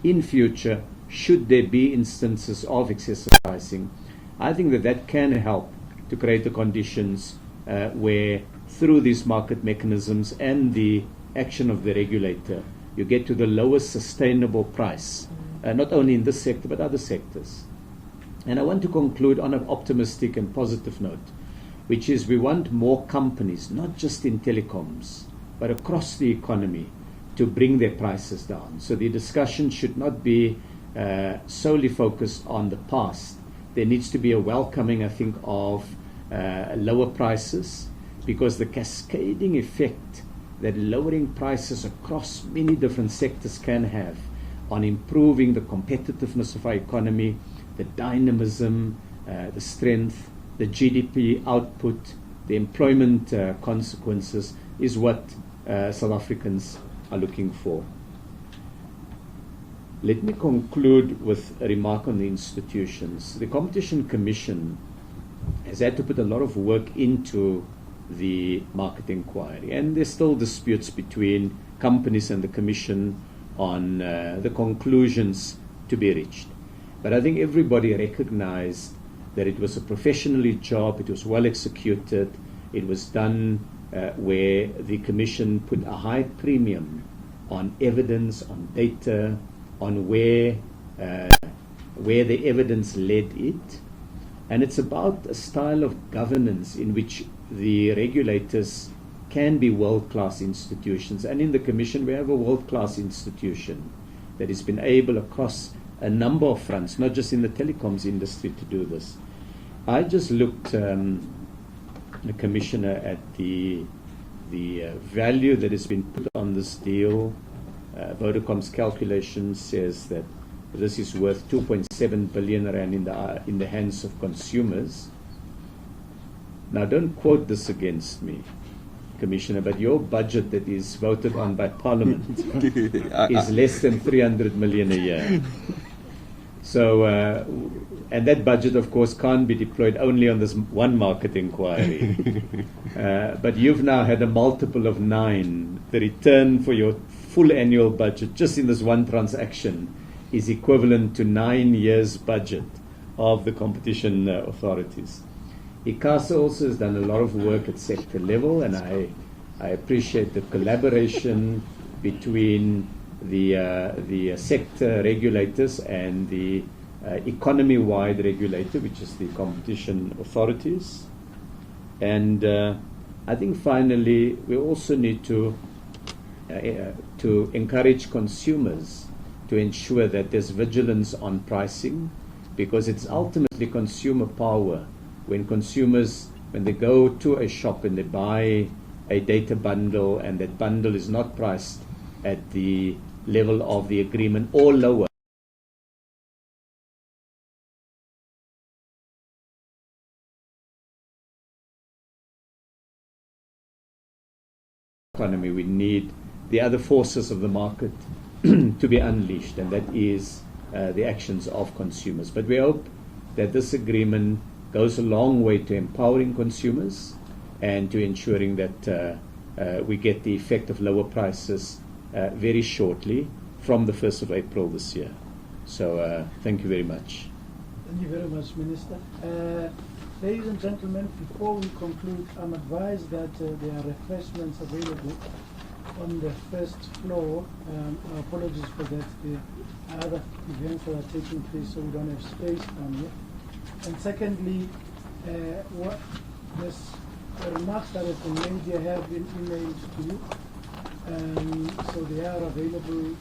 in future should there be instances of accessorizing. I think that that can help to create the conditions where through these market mechanisms and the action of the regulator, you get to the lowest sustainable price, not only in this sector but other sectors. And I want to conclude on an optimistic and positive note, which is we want more companies, not just in telecoms, but across the economy, to bring their prices down. So the discussion should not be solely focused on the past. There needs to be a welcoming, I think, of lower prices, because the cascading effect that lowering prices across many different sectors can have on improving the competitiveness of our economy, the dynamism, the strength, the GDP output, the employment consequences is what South Africans are looking for. Let me conclude with a remark on the institutions. The Competition Commission has had to put a lot of work into the market inquiry, and there's still disputes between companies and the Commission on the conclusions to be reached. But I think everybody recognized that it was a professional job, it was well executed, it was done where the Commission put a high premium on evidence, on data, on where the evidence led it. And it's about a style of governance in which the regulators can be world-class institutions. And in the Commission, we have a world-class institution that has been able across a number of fronts, not just in the telecoms industry, to do this. I just looked, the Commissioner, at the value that has been put on this deal. Vodacom's calculation says that this is worth 2.7 billion rand in the hands of consumers. Now, don't quote this against me, Commissioner, but your budget that is voted on by Parliament is less than 300 million a year. So, and that budget, of course, can't be deployed only on this one market inquiry. But you've now had a multiple of 9. The return for your full annual budget, just in this one transaction, is equivalent to 9 years' budget of the competition authorities. ICASA also has done a lot of work at sector level, and I appreciate the collaboration between the sector regulators and the economy-wide regulator, which is the competition authorities. And I think finally we also need to encourage consumers to ensure that there's vigilance on pricing, because it's ultimately consumer power. When consumers, when they go to a shop and they buy a data bundle and that bundle is not priced at the level of the agreement or lower, economy, we need the other forces of the market to be unleashed, and that is the actions of consumers. But we hope that this agreement goes a long way to empowering consumers and to ensuring that we get the effect of lower prices very shortly from the 1st of April this year. So thank you very much. Thank you very much, Minister. Ladies and gentlemen, before we conclude, I'm advised that there are refreshments available on the first floor. Apologies for that. The other events that are taking place, so we don't have space down here. And secondly, the remarks that have been made here have been emailed to you. So they are available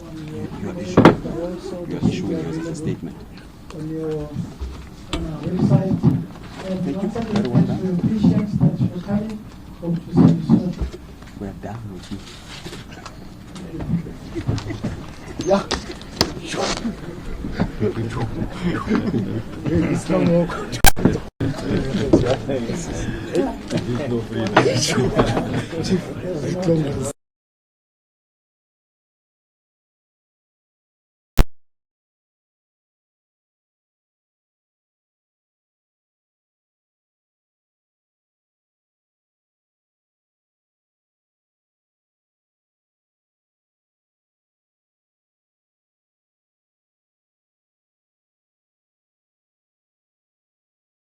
on your email, but also they should be available on your website. And once again, thanks for your patience, thanks for coming. Hope to see you soon. We're done with you. Yeah. It's no more.